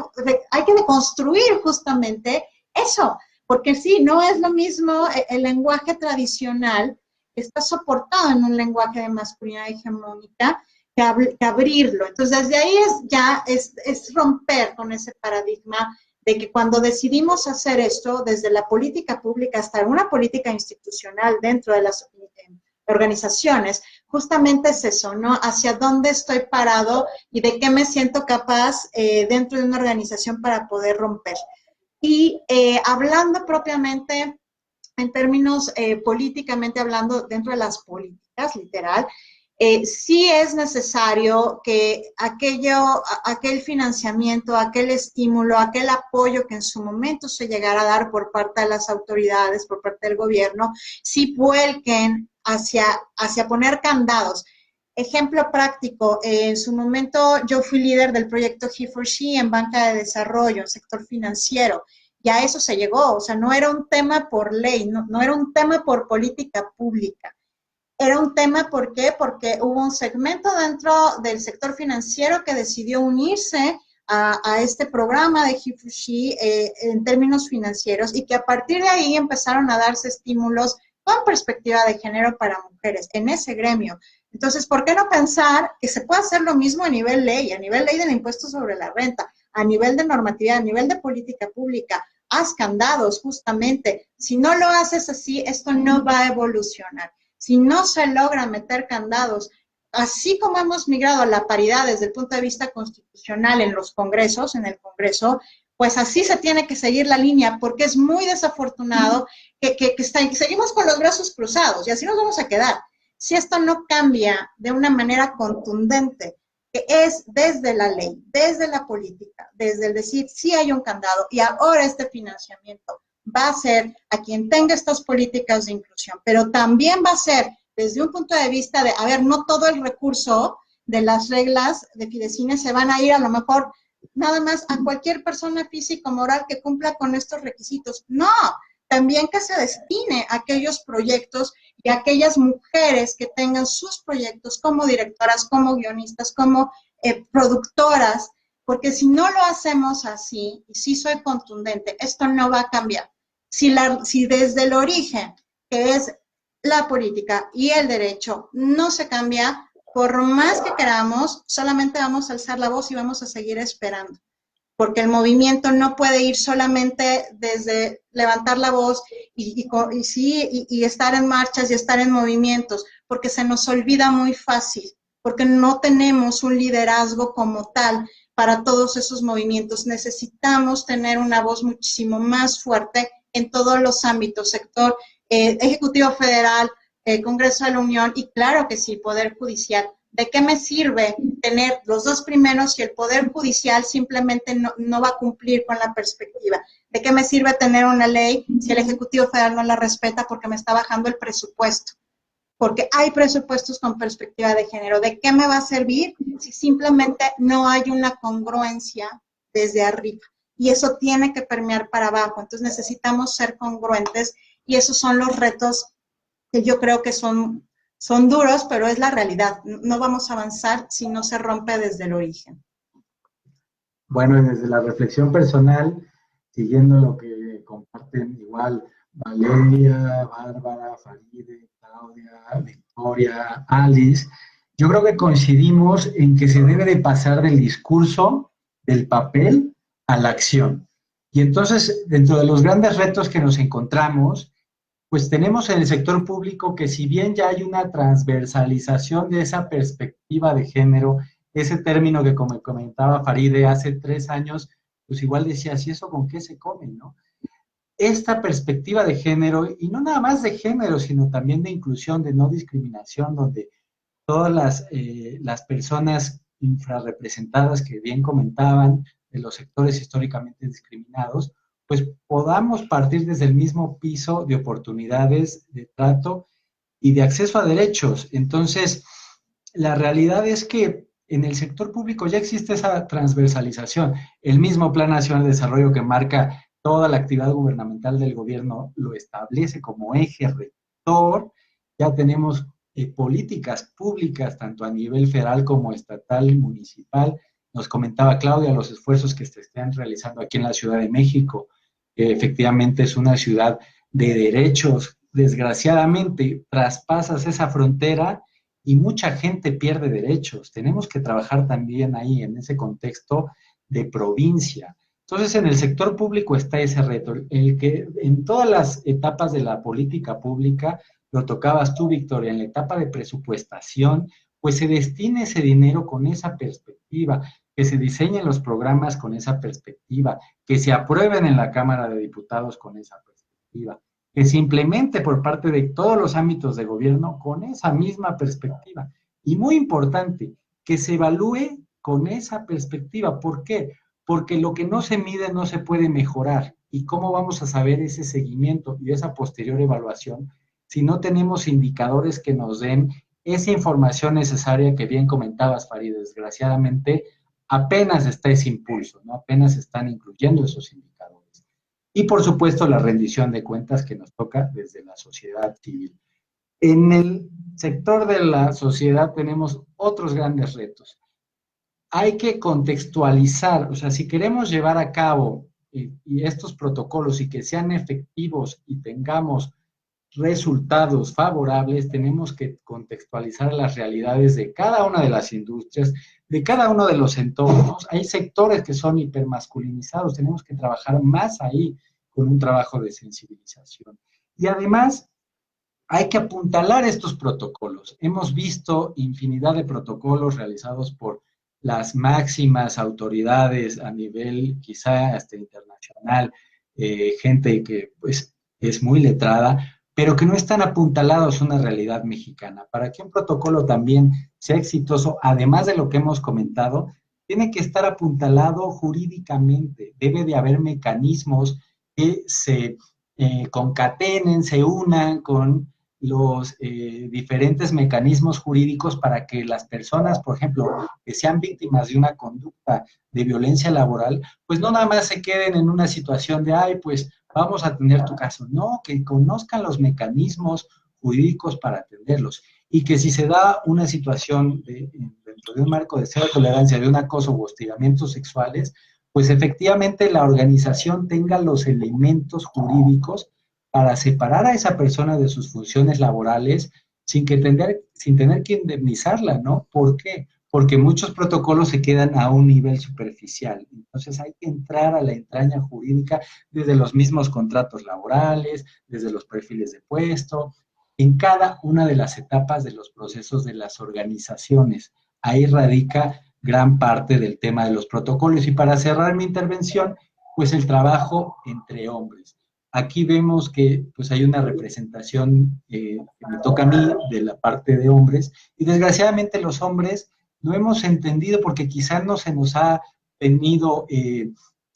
hay que deconstruir justamente eso, porque sí, no es lo mismo el lenguaje tradicional, que está soportado en un lenguaje de masculinidad hegemónica, que abrirlo. Entonces, desde ahí es romper con ese paradigma de que cuando decidimos hacer esto, desde la política pública hasta una política institucional dentro de las organizaciones, justamente es eso, ¿no? Hacia dónde estoy parado y de qué me siento capaz dentro de una organización para poder romper. Y hablando propiamente en términos políticamente hablando, dentro de las políticas, literal, sí es necesario que aquel financiamiento, aquel estímulo, aquel apoyo que en su momento se llegara a dar por parte de las autoridades, por parte del gobierno, sí vuelquen hacia poner candados. Ejemplo práctico, en su momento yo fui líder del proyecto He4She en banca de desarrollo, en sector financiero, y a eso se llegó, o sea, no era un tema por ley, no era un tema por política pública. Era un tema, ¿por qué? Porque hubo un segmento dentro del sector financiero que decidió unirse a este programa de He4She en términos financieros y que a partir de ahí empezaron a darse estímulos con perspectiva de género para mujeres en ese gremio. Entonces, ¿por qué no pensar que se puede hacer lo mismo a nivel ley del impuesto sobre la renta, a nivel de normatividad, a nivel de política pública? Haz candados, justamente. Si no lo haces así, esto no va a evolucionar. Si no se logra meter candados, así como hemos migrado a la paridad desde el punto de vista constitucional en los congresos, en el Congreso, pues así se tiene que seguir la línea, porque es muy desafortunado que seguimos con los brazos cruzados y así nos vamos a quedar. Si esto no cambia de una manera contundente, que es desde la ley, desde la política, desde el decir, sí hay un candado y ahora este financiamiento va a ser a quien tenga estas políticas de inclusión, pero también va a ser desde un punto de vista de, a ver, no todo el recurso de las reglas de Fidecines se van a ir a lo mejor nada más a cualquier persona física o moral que cumpla con estos requisitos. No, también que se destine a aquellos proyectos y a aquellas mujeres que tengan sus proyectos como directoras, como guionistas, como productoras, porque si no lo hacemos así, y si soy contundente, esto no va a cambiar. Si desde el origen, que es la política y el derecho, no se cambia, por más que queramos, solamente vamos a alzar la voz y vamos a seguir esperando. Porque el movimiento no puede ir solamente desde levantar la voz y estar en marchas y estar en movimientos, porque se nos olvida muy fácil, porque no tenemos un liderazgo como tal para todos esos movimientos. Necesitamos tener una voz muchísimo más fuerte en todos los ámbitos, sector Ejecutivo Federal, Congreso de la Unión y claro que sí, Poder Judicial. ¿De qué me sirve tener los dos primeros si el Poder Judicial simplemente no va a cumplir con la perspectiva? ¿De qué me sirve tener una ley si el Ejecutivo Federal no la respeta porque me está bajando el presupuesto? Porque hay presupuestos con perspectiva de género. ¿De qué me va a servir si simplemente no hay una congruencia desde arriba? Y eso tiene que permear para abajo. Entonces necesitamos ser congruentes y esos son los retos que yo creo que son duros, pero es la realidad. No vamos a avanzar si no se rompe desde el origen. Bueno, desde la reflexión personal, siguiendo lo que comparten igual Valeria, Bárbara, Faride, Claudia, Victoria, Alice, yo creo que coincidimos en que se debe de pasar del discurso, del papel, a la acción. Y entonces, dentro de los grandes retos que nos encontramos, pues tenemos en el sector público que si bien ya hay una transversalización de esa perspectiva de género, ese término que como comentaba Faride hace 3 años, pues igual decía, ¿y eso con qué se come, no? Esta perspectiva de género, y no nada más de género, sino también de inclusión, de no discriminación, donde todas las personas infrarrepresentadas que bien comentaban, de los sectores históricamente discriminados, pues podamos partir desde el mismo piso de oportunidades, de trato y de acceso a derechos. Entonces, la realidad es que en el sector público ya existe esa transversalización. El mismo Plan Nacional de Desarrollo que marca toda la actividad gubernamental del gobierno lo establece como eje rector. Ya tenemos políticas públicas, tanto a nivel federal como estatal y municipal. Nos comentaba Claudia los esfuerzos que se están realizando aquí en la Ciudad de México. Efectivamente es una ciudad de derechos. Desgraciadamente, traspasas esa frontera y mucha gente pierde derechos. Tenemos que trabajar también ahí en ese contexto de provincia. Entonces, en el sector público está ese reto, el que en todas las etapas de la política pública, lo tocabas tú, Victoria, en la etapa de presupuestación, pues se destine ese dinero con esa perspectiva, que se diseñen los programas con esa perspectiva, que se aprueben en la Cámara de Diputados con esa perspectiva, que se implemente por parte de todos los ámbitos de gobierno con esa misma perspectiva. Y muy importante, que se evalúe con esa perspectiva. ¿Por qué? Porque lo que no se mide no se puede mejorar. ¿Y cómo vamos a saber ese seguimiento y esa posterior evaluación si no tenemos indicadores que nos den esa información necesaria que bien comentabas, Farid? Desgraciadamente, apenas está ese impulso, ¿no? Apenas están incluyendo esos indicadores. Y, por supuesto, la rendición de cuentas que nos toca desde la sociedad civil. En el sector de la sociedad tenemos otros grandes retos. Hay que contextualizar, o sea, si queremos llevar a cabo y estos protocolos y que sean efectivos y tengamos resultados favorables, tenemos que contextualizar las realidades de cada una de las industrias, de cada uno de los entornos. Hay sectores que son hipermasculinizados, tenemos que trabajar más ahí con un trabajo de sensibilización. Y además, hay que apuntalar estos protocolos. Hemos visto infinidad de protocolos realizados por las máximas autoridades a nivel quizá hasta internacional, gente que pues es muy letrada, pero que no están apuntalados a una realidad mexicana. Para que un protocolo también sea exitoso, además de lo que hemos comentado, tiene que estar apuntalado jurídicamente. Debe de haber mecanismos que se concatenen, se unan con los diferentes mecanismos jurídicos para que las personas, por ejemplo, que sean víctimas de una conducta de violencia laboral, pues no nada más se queden en una situación de, ay, pues vamos a atender tu caso. No, que conozcan los mecanismos jurídicos para atenderlos. Y que si se da una situación dentro de un marco de cero tolerancia, de un acoso u hostigamientos sexuales, pues efectivamente la organización tenga los elementos jurídicos para separar a esa persona de sus funciones laborales sin tener que indemnizarla, ¿no? ¿Por qué? Porque muchos protocolos se quedan a un nivel superficial. Entonces hay que entrar a la entraña jurídica desde los mismos contratos laborales, desde los perfiles de puesto, en cada una de las etapas de los procesos de las organizaciones. Ahí radica gran parte del tema de los protocolos. Y para cerrar mi intervención, pues el trabajo entre hombres. Aquí vemos que pues hay una representación que me toca a mí de la parte de hombres, y desgraciadamente los hombres no hemos entendido, porque quizás no se nos ha tenido,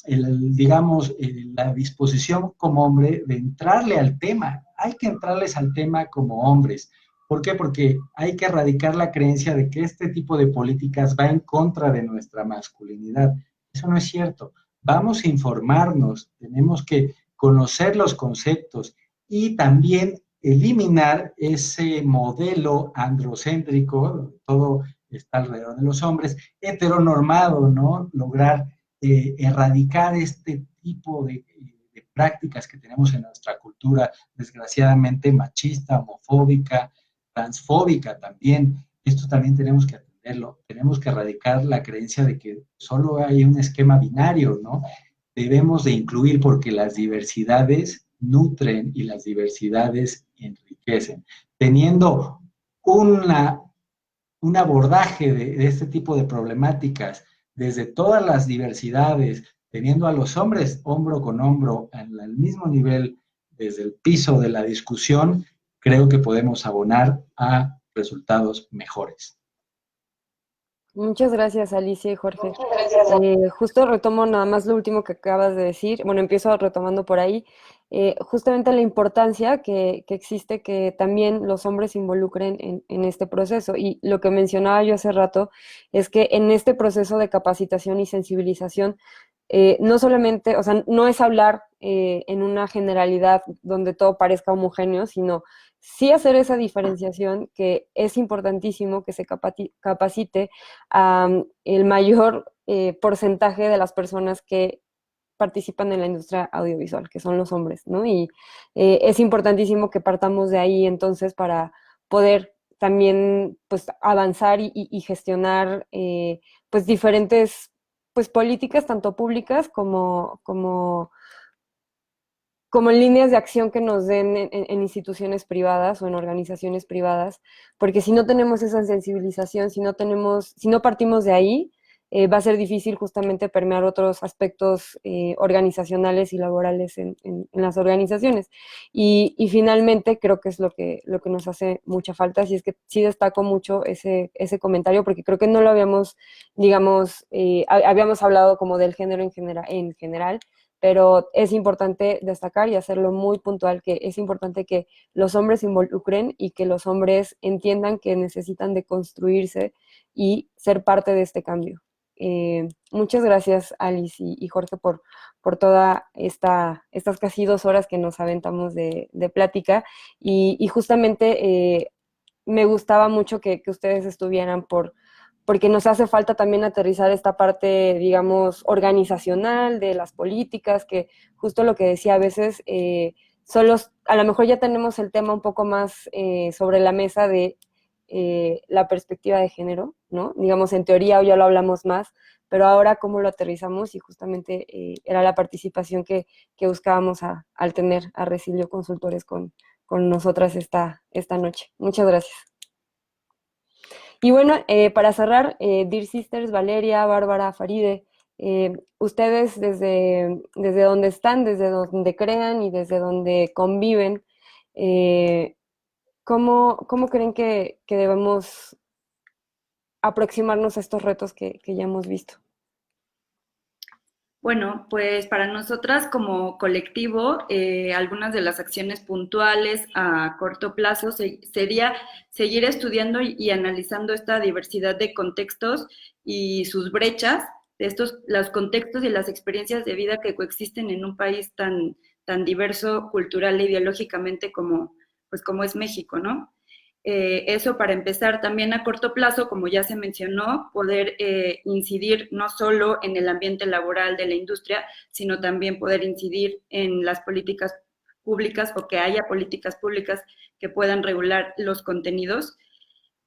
digamos, la disposición como hombre de entrarle al tema. Hay que entrarles al tema como hombres. ¿Por qué? Porque hay que erradicar la creencia de que este tipo de políticas va en contra de nuestra masculinidad. Eso no es cierto. Vamos a informarnos, tenemos que conocer los conceptos y también eliminar ese modelo androcéntrico, todo está alrededor de los hombres, heteronormado, ¿no? Lograr erradicar este tipo de prácticas que tenemos en nuestra cultura, desgraciadamente machista, homofóbica, transfóbica también. Esto también tenemos que atenderlo. Tenemos que erradicar la creencia de que solo hay un esquema binario, ¿no? Debemos de incluir, porque las diversidades nutren y las diversidades enriquecen. Teniendo un abordaje de este tipo de problemáticas desde todas las diversidades, teniendo a los hombres hombro con hombro al mismo nivel desde el piso de la discusión, creo que podemos abonar a resultados mejores. Muchas gracias, Alicia y Jorge. Justo retomo nada más lo último que acabas de decir. Bueno, empiezo retomando por ahí. Justamente la importancia que existe que también los hombres se involucren en este proceso. Y lo que mencionaba yo hace rato es que en este proceso de capacitación y sensibilización, no solamente, o sea, no es hablar en una generalidad donde todo parezca homogéneo, sino sí hacer esa diferenciación, que es importantísimo que se capacite a el mayor porcentaje de las personas que participan en la industria audiovisual, que son los hombres, ¿no? Y es importantísimo que partamos de ahí entonces para poder también pues avanzar y gestionar pues diferentes pues políticas tanto públicas como en líneas de acción que nos den en instituciones privadas o en organizaciones privadas, porque si no tenemos esa sensibilización, si no partimos de ahí, va a ser difícil justamente permear otros aspectos organizacionales y laborales en las organizaciones. Y finalmente creo que es lo que nos hace mucha falta, así es que sí destaco mucho ese comentario, porque creo que no lo habíamos, digamos, habíamos hablado como del género en general, pero es importante destacar y hacerlo muy puntual, que es importante que los hombres se involucren y que los hombres entiendan que necesitan de construirse y ser parte de este cambio. Muchas gracias, Alice y Jorge, por toda estas casi 2 horas que nos aventamos de plática, y justamente me gustaba mucho que ustedes estuvieran porque nos hace falta también aterrizar esta parte, digamos, organizacional de las políticas, que justo lo que decía, a veces a lo mejor ya tenemos el tema un poco más sobre la mesa de la perspectiva de género, ¿no? Digamos, en teoría ya lo hablamos más, pero ahora cómo lo aterrizamos, y justamente era la participación que buscábamos al tener a Resilio Consultores con nosotras esta noche. Muchas gracias. Y bueno, para cerrar, Dear Sisters, Valeria, Bárbara, Faride, ustedes desde donde están, desde donde crean y desde donde conviven, ¿cómo creen que debemos aproximarnos a estos retos que ya hemos visto? Bueno, pues para nosotras como colectivo, algunas de las acciones puntuales a corto plazo sería seguir estudiando y analizando esta diversidad de contextos y sus brechas, los contextos y las experiencias de vida que coexisten en un país tan diverso cultural e ideológicamente como es México, ¿no? Eso para empezar. También a corto plazo, como ya se mencionó, poder incidir no solo en el ambiente laboral de la industria, sino también poder incidir en las políticas públicas, o que haya políticas públicas que puedan regular los contenidos.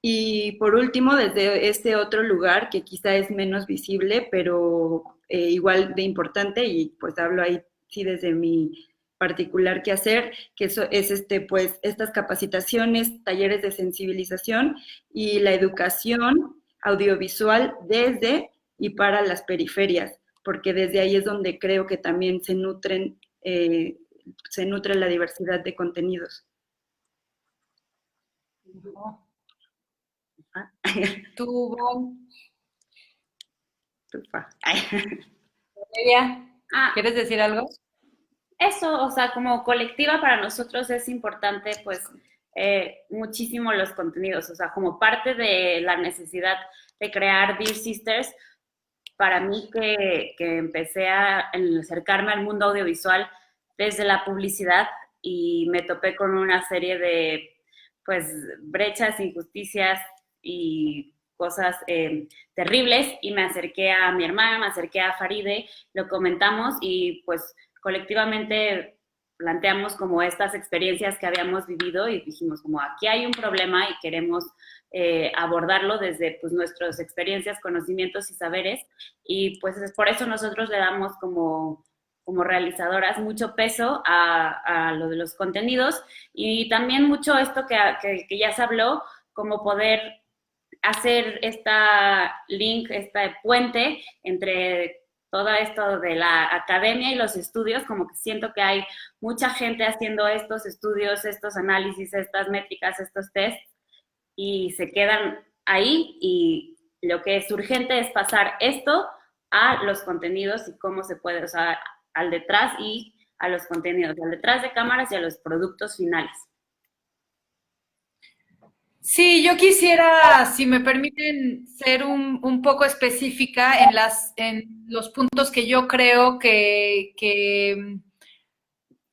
Y por último, desde este otro lugar que quizá es menos visible, pero igual de importante, y pues hablo ahí sí desde mi particular que hacer, que eso es pues estas capacitaciones, talleres de sensibilización y la educación audiovisual desde y para las periferias, porque desde ahí es donde creo que también se nutre la diversidad de contenidos. Tú, Ah, ¿quieres decir algo? Eso, o sea, como colectiva para nosotros es importante, pues, muchísimo los contenidos, o sea, como parte de la necesidad de crear Dear Sisters, para mí que empecé a acercarme al mundo audiovisual desde la publicidad y me topé con una serie de, pues, brechas, injusticias y cosas terribles y me acerqué a mi hermana, me acerqué a Faride, lo comentamos y pues colectivamente planteamos como estas experiencias que habíamos vivido y dijimos como aquí hay un problema y queremos abordarlo desde pues nuestras experiencias, conocimientos y saberes y pues es por eso nosotros le damos como realizadoras mucho peso a lo de los contenidos y también mucho esto que ya se habló, como poder hacer esta link, este puente entre todo esto de la academia y los estudios, como que siento que hay mucha gente haciendo estos estudios, estos análisis, estas métricas, estos tests, y se quedan ahí, y lo que es urgente es pasar esto a los contenidos y cómo se puede, o sea, al detrás y a los contenidos, al detrás de cámaras y a los productos finales. Sí, yo quisiera, si me permiten, ser un poco específica en los puntos que yo creo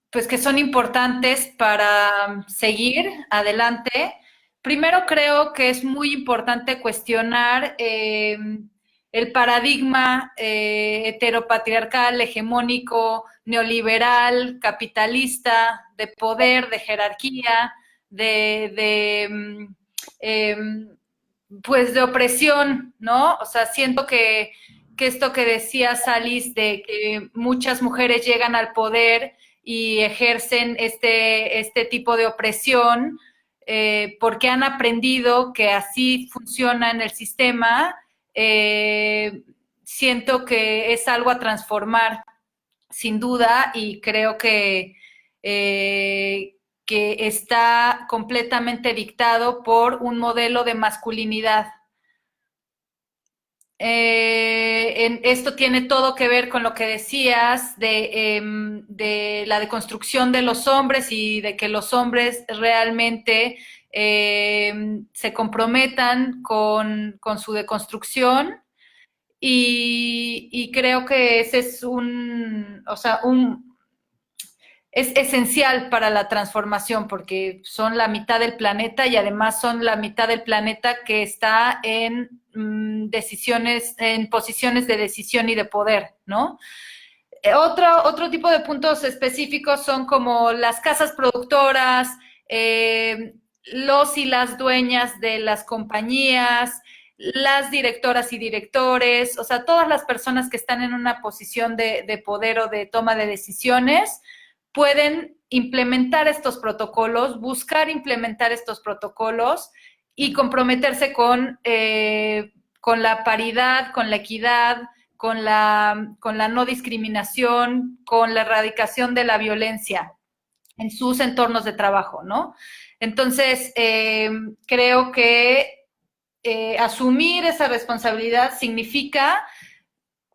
pues que son importantes para seguir adelante. Primero creo que es muy importante cuestionar el paradigma heteropatriarcal, hegemónico, neoliberal, capitalista, de poder, de jerarquía, pues de opresión, ¿no? O sea, siento que esto que decía Salis de que muchas mujeres llegan al poder y ejercen este tipo de opresión porque han aprendido que así funciona en el sistema, siento que es algo a transformar, sin duda, y creo que está completamente dictado por un modelo de masculinidad. Esto tiene todo que ver con lo que decías de la deconstrucción de los hombres y de que los hombres realmente se comprometan con su deconstrucción y creo que ese es es esencial para la transformación porque son la mitad del planeta y además son la mitad del planeta que está en decisiones, en posiciones de decisión y de poder, ¿no? Otro tipo de puntos específicos son como las casas productoras, los y las dueñas de las compañías, las directoras y directores, o sea, todas las personas que están en una posición de poder o de toma de decisiones, pueden implementar estos protocolos, buscar implementar estos protocolos y comprometerse con la paridad, con la equidad, con la no discriminación, con la erradicación de la violencia en sus entornos de trabajo, ¿no? Entonces, creo que asumir esa responsabilidad significa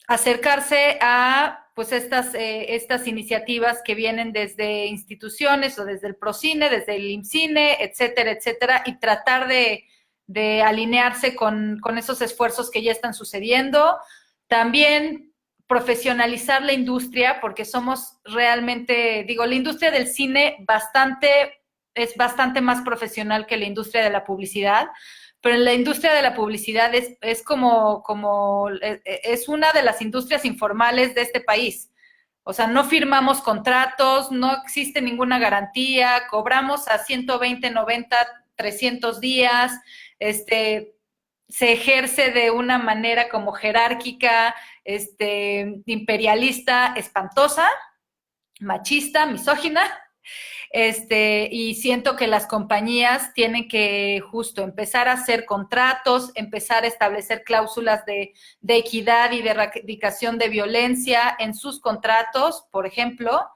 acercarse a pues estas iniciativas que vienen desde instituciones o desde el Procine, desde el IMCINE, etcétera, etcétera, y tratar de alinearse con esos esfuerzos que ya están sucediendo. También profesionalizar la industria, porque somos realmente, digo, la industria del cine es bastante más profesional que la industria de la publicidad, pero en la industria de la publicidad es una de las industrias informales de este país. O sea, no firmamos contratos, no existe ninguna garantía, cobramos a 120, 90, 300 días, se ejerce de una manera como jerárquica, imperialista, espantosa. machista, misógina, y siento que las compañías tienen que justo empezar a hacer contratos, empezar a establecer cláusulas de equidad y de erradicación de violencia en sus contratos, por ejemplo.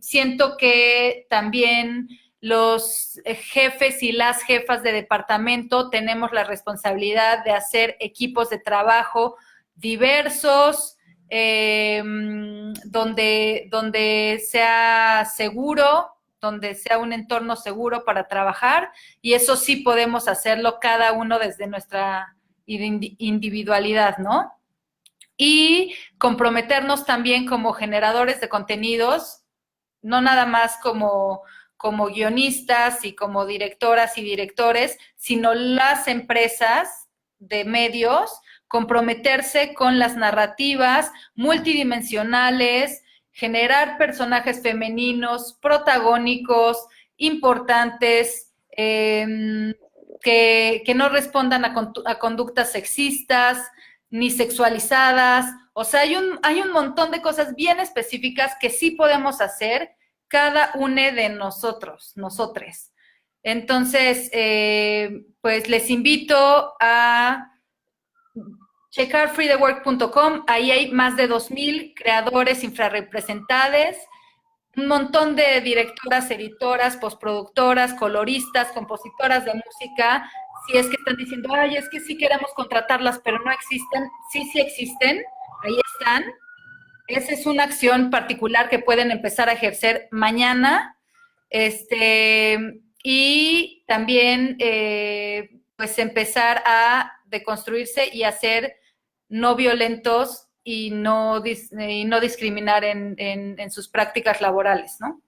Siento que también los jefes y las jefas de departamento tenemos la responsabilidad de hacer equipos de trabajo diversos, donde sea seguro, donde sea un entorno seguro para trabajar, y eso sí podemos hacerlo cada uno desde nuestra individualidad, ¿no? Y comprometernos también como generadores de contenidos, no nada más como guionistas y como directoras y directores, sino las empresas de medios, comprometerse con las narrativas multidimensionales, generar personajes femeninos, protagónicos, importantes, que no respondan a conductas sexistas ni sexualizadas. O sea, hay un montón de cosas bien específicas que sí podemos hacer cada uno de nosotres. Entonces, pues les invito a checar freethework.com. Ahí hay más de 2,000 creadores infrarrepresentados, un montón de directoras, editoras, postproductoras, coloristas, compositoras de música. Si es que están diciendo, ay, es que sí queremos contratarlas, pero no existen, sí existen, ahí están. Esa es una acción particular que pueden empezar a ejercer mañana. Y también, pues, empezar a deconstruirse y a ser no violentos y no discriminar en sus prácticas laborales, ¿no?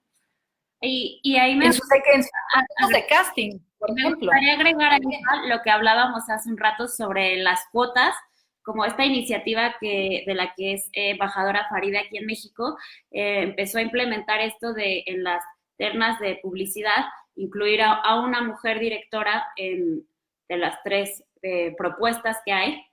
Y ahí me en sus actos de casting, por ejemplo. Me gustaría agregar a lo que hablábamos hace un rato sobre las cuotas, como esta iniciativa de la que es embajadora Faride aquí en México, empezó a implementar esto en las ternas de publicidad, incluir a una mujer directora de las 3 propuestas que hay,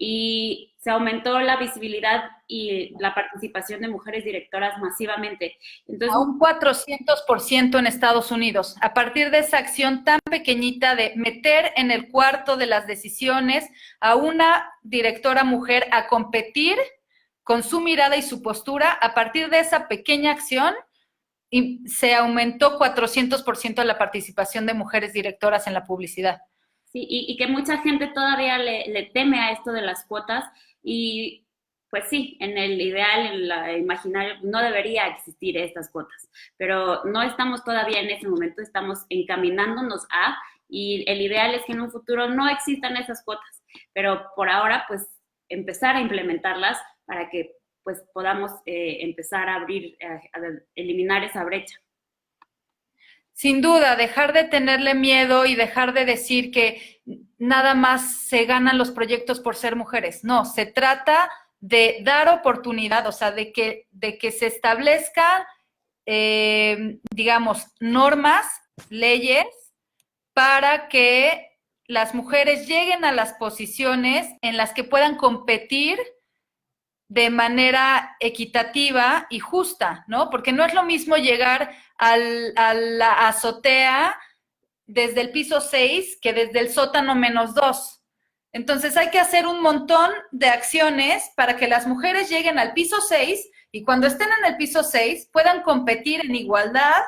y se aumentó la visibilidad y la participación de mujeres directoras masivamente. Entonces, a un 400% en Estados Unidos, a partir de esa acción tan pequeñita de meter en el cuarto de las decisiones a una directora mujer a competir con su mirada y su postura. A partir de esa pequeña acción, se aumentó 400% la participación de mujeres directoras en la publicidad. Sí, y que mucha gente todavía le teme a esto de las cuotas, y pues sí, en el ideal, en la imaginario, no debería existir estas cuotas, pero no estamos todavía en ese momento, estamos encaminándonos y el ideal es que en un futuro no existan esas cuotas, pero por ahora, pues, empezar a implementarlas para que, pues, podamos empezar a abrir, a eliminar esa brecha. Sin duda, dejar de tenerle miedo y dejar de decir que nada más se ganan los proyectos por ser mujeres. No, se trata de dar oportunidad, o sea, de que se establezcan, digamos, normas, leyes, para que las mujeres lleguen a las posiciones en las que puedan competir de manera equitativa y justa, ¿no? Porque no es lo mismo llegar a la azotea desde el piso 6 que desde el sótano -2. Entonces hay que hacer un montón de acciones para que las mujeres lleguen al piso 6 y cuando estén en el piso 6 puedan competir en igualdad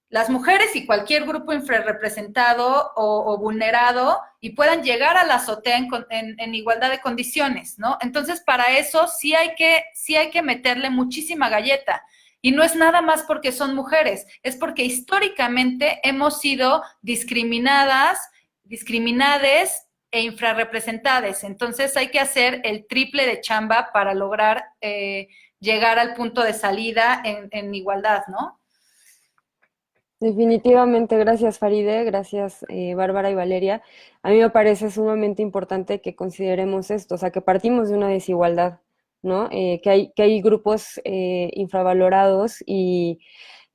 las mujeres y cualquier grupo infrarrepresentado o vulnerado, y puedan llegar a la azotea en igualdad de condiciones, ¿no? Entonces, para eso sí hay que meterle muchísima galleta. Y no es nada más porque son mujeres, es porque históricamente hemos sido discriminadas, discriminades e infrarrepresentadas. Entonces, hay que hacer el triple de chamba para lograr llegar al punto de salida en igualdad, ¿no? Definitivamente, gracias Faride, gracias Bárbara y Valeria. A mí me parece sumamente importante que consideremos esto, o sea, que partimos de una desigualdad, ¿no? Que hay grupos infravalorados y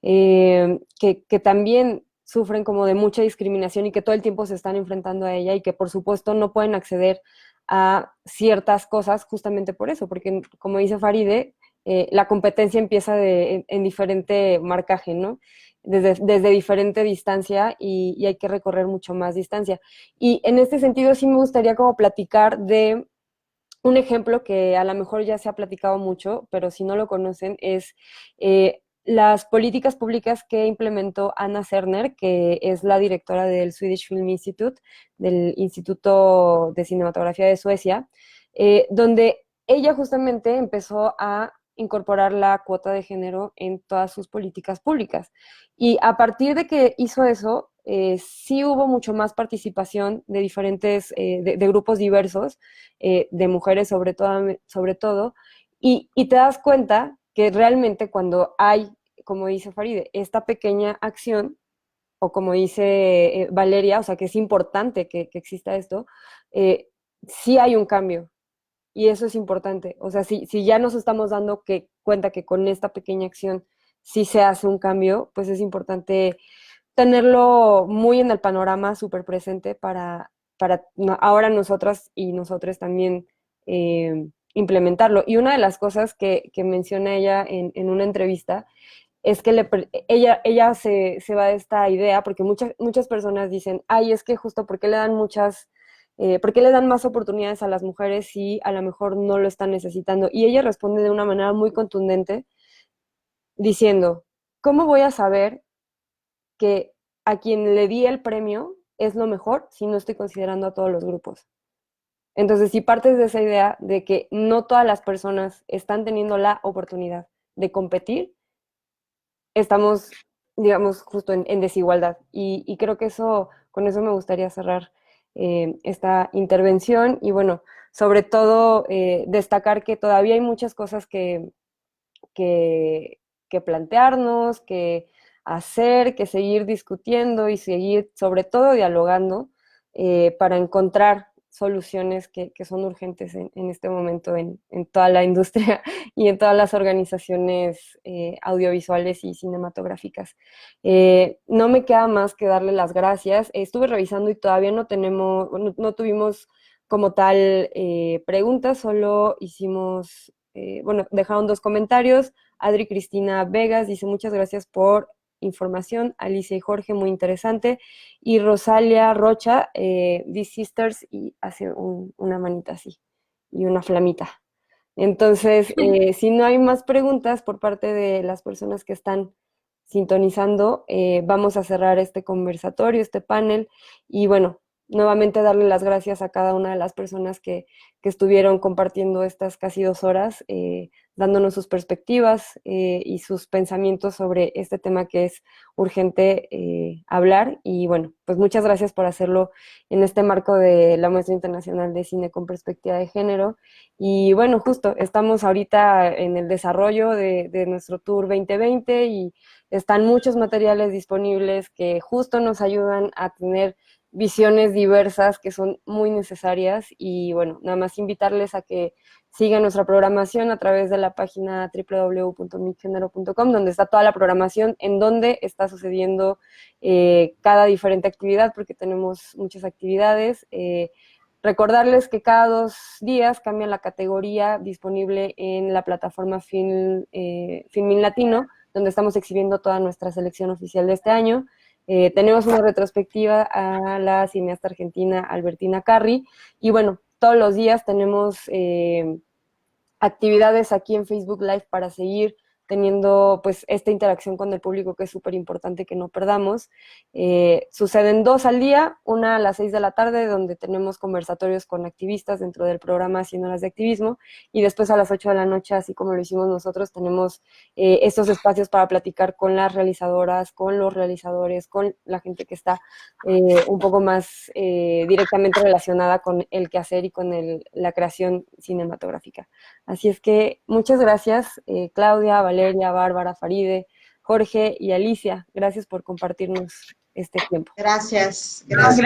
que también sufren como de mucha discriminación y que todo el tiempo se están enfrentando a ella y que por supuesto no pueden acceder a ciertas cosas justamente por eso, porque como dice Faride, la competencia empieza en diferente marcaje, ¿no? Desde diferente distancia y hay que recorrer mucho más distancia. Y en este sentido sí me gustaría como platicar de un ejemplo que a lo mejor ya se ha platicado mucho, pero si no lo conocen, es las políticas públicas que implementó Anna Serner, que es la directora del Swedish Film Institute, del Instituto de Cinematografía de Suecia, donde ella justamente empezó a incorporar la cuota de género en todas sus políticas públicas. Y a partir de que hizo eso, sí hubo mucho más participación de diferentes, de grupos diversos, de mujeres sobre todo, y te das cuenta que realmente cuando hay, como dice Faride, esta pequeña acción, o como dice Valeria, o sea, que es importante que exista esto, sí hay un cambio. Y eso es importante. O sea, si ya nos estamos dando cuenta que con esta pequeña acción sí se hace un cambio, pues es importante tenerlo muy en el panorama, súper presente para ahora nosotras y nosotros también implementarlo. Y una de las cosas que menciona ella en una entrevista es que ella se va de esta idea, porque muchas personas dicen, ay, es que justo porque le dan ¿por qué le dan más oportunidades a las mujeres si a lo mejor no lo están necesitando? Y ella responde de una manera muy contundente diciendo, ¿cómo voy a saber que a quien le di el premio es lo mejor si no estoy considerando a todos los grupos? Entonces, si partes de esa idea de que no todas las personas están teniendo la oportunidad de competir, estamos, digamos, justo en desigualdad. Y creo que con eso me gustaría cerrar esta intervención. Y bueno, sobre todo destacar que todavía hay muchas cosas que plantearnos, que hacer, que seguir discutiendo y seguir, sobre todo, dialogando para encontrar soluciones que son urgentes en este momento en toda la industria y en todas las organizaciones audiovisuales y cinematográficas. No me queda más que darle las gracias. Estuve revisando y todavía no tuvimos como tal preguntas, solo hicimos, dejaron 2 comentarios. Adri Cristina Vegas dice muchas gracias por información, Alicia y Jorge, muy interesante. Y Rosalia Rocha, The Sisters, y hace una manita así, y una flamita. Entonces, si no hay más preguntas por parte de las personas que están sintonizando, vamos a cerrar este conversatorio, este panel, y bueno, nuevamente darle las gracias a cada una de las personas que estuvieron compartiendo estas casi 2 horas, dándonos sus perspectivas y sus pensamientos sobre este tema que es urgente hablar. Y bueno, pues muchas gracias por hacerlo en este marco de la Muestra Internacional de Cine con Perspectiva de Género. Y bueno, justo estamos ahorita en el desarrollo de nuestro Tour 2020 y están muchos materiales disponibles que justo nos ayudan a tener visiones diversas que son muy necesarias. Y bueno, nada más invitarles a que sigan nuestra programación a través de la página www.miggenero.com, donde está toda la programación, en donde está sucediendo cada diferente actividad, porque tenemos muchas actividades. Recordarles que cada 2 días cambia la categoría disponible en la plataforma Filmin Latino, donde estamos exhibiendo toda nuestra selección oficial de este año. Tenemos una retrospectiva a la cineasta argentina Albertina Carri, y bueno, todos los días tenemos actividades aquí en Facebook Live para seguir teniendo pues esta interacción con el público, que es súper importante que no perdamos. Suceden 2 al día, una a las 6 de la tarde, donde tenemos conversatorios con activistas dentro del programa 100 horas de activismo, y después a las 8 de la noche, así como lo hicimos nosotros, tenemos estos espacios para platicar con las realizadoras, con los realizadores, con la gente que está un poco más directamente relacionada con el quehacer y con la creación cinematográfica. Así es que muchas gracias, Claudia, Valeria, Bárbara, Faride, Jorge y Alicia. Gracias por compartirnos este tiempo. Gracias. Gracias.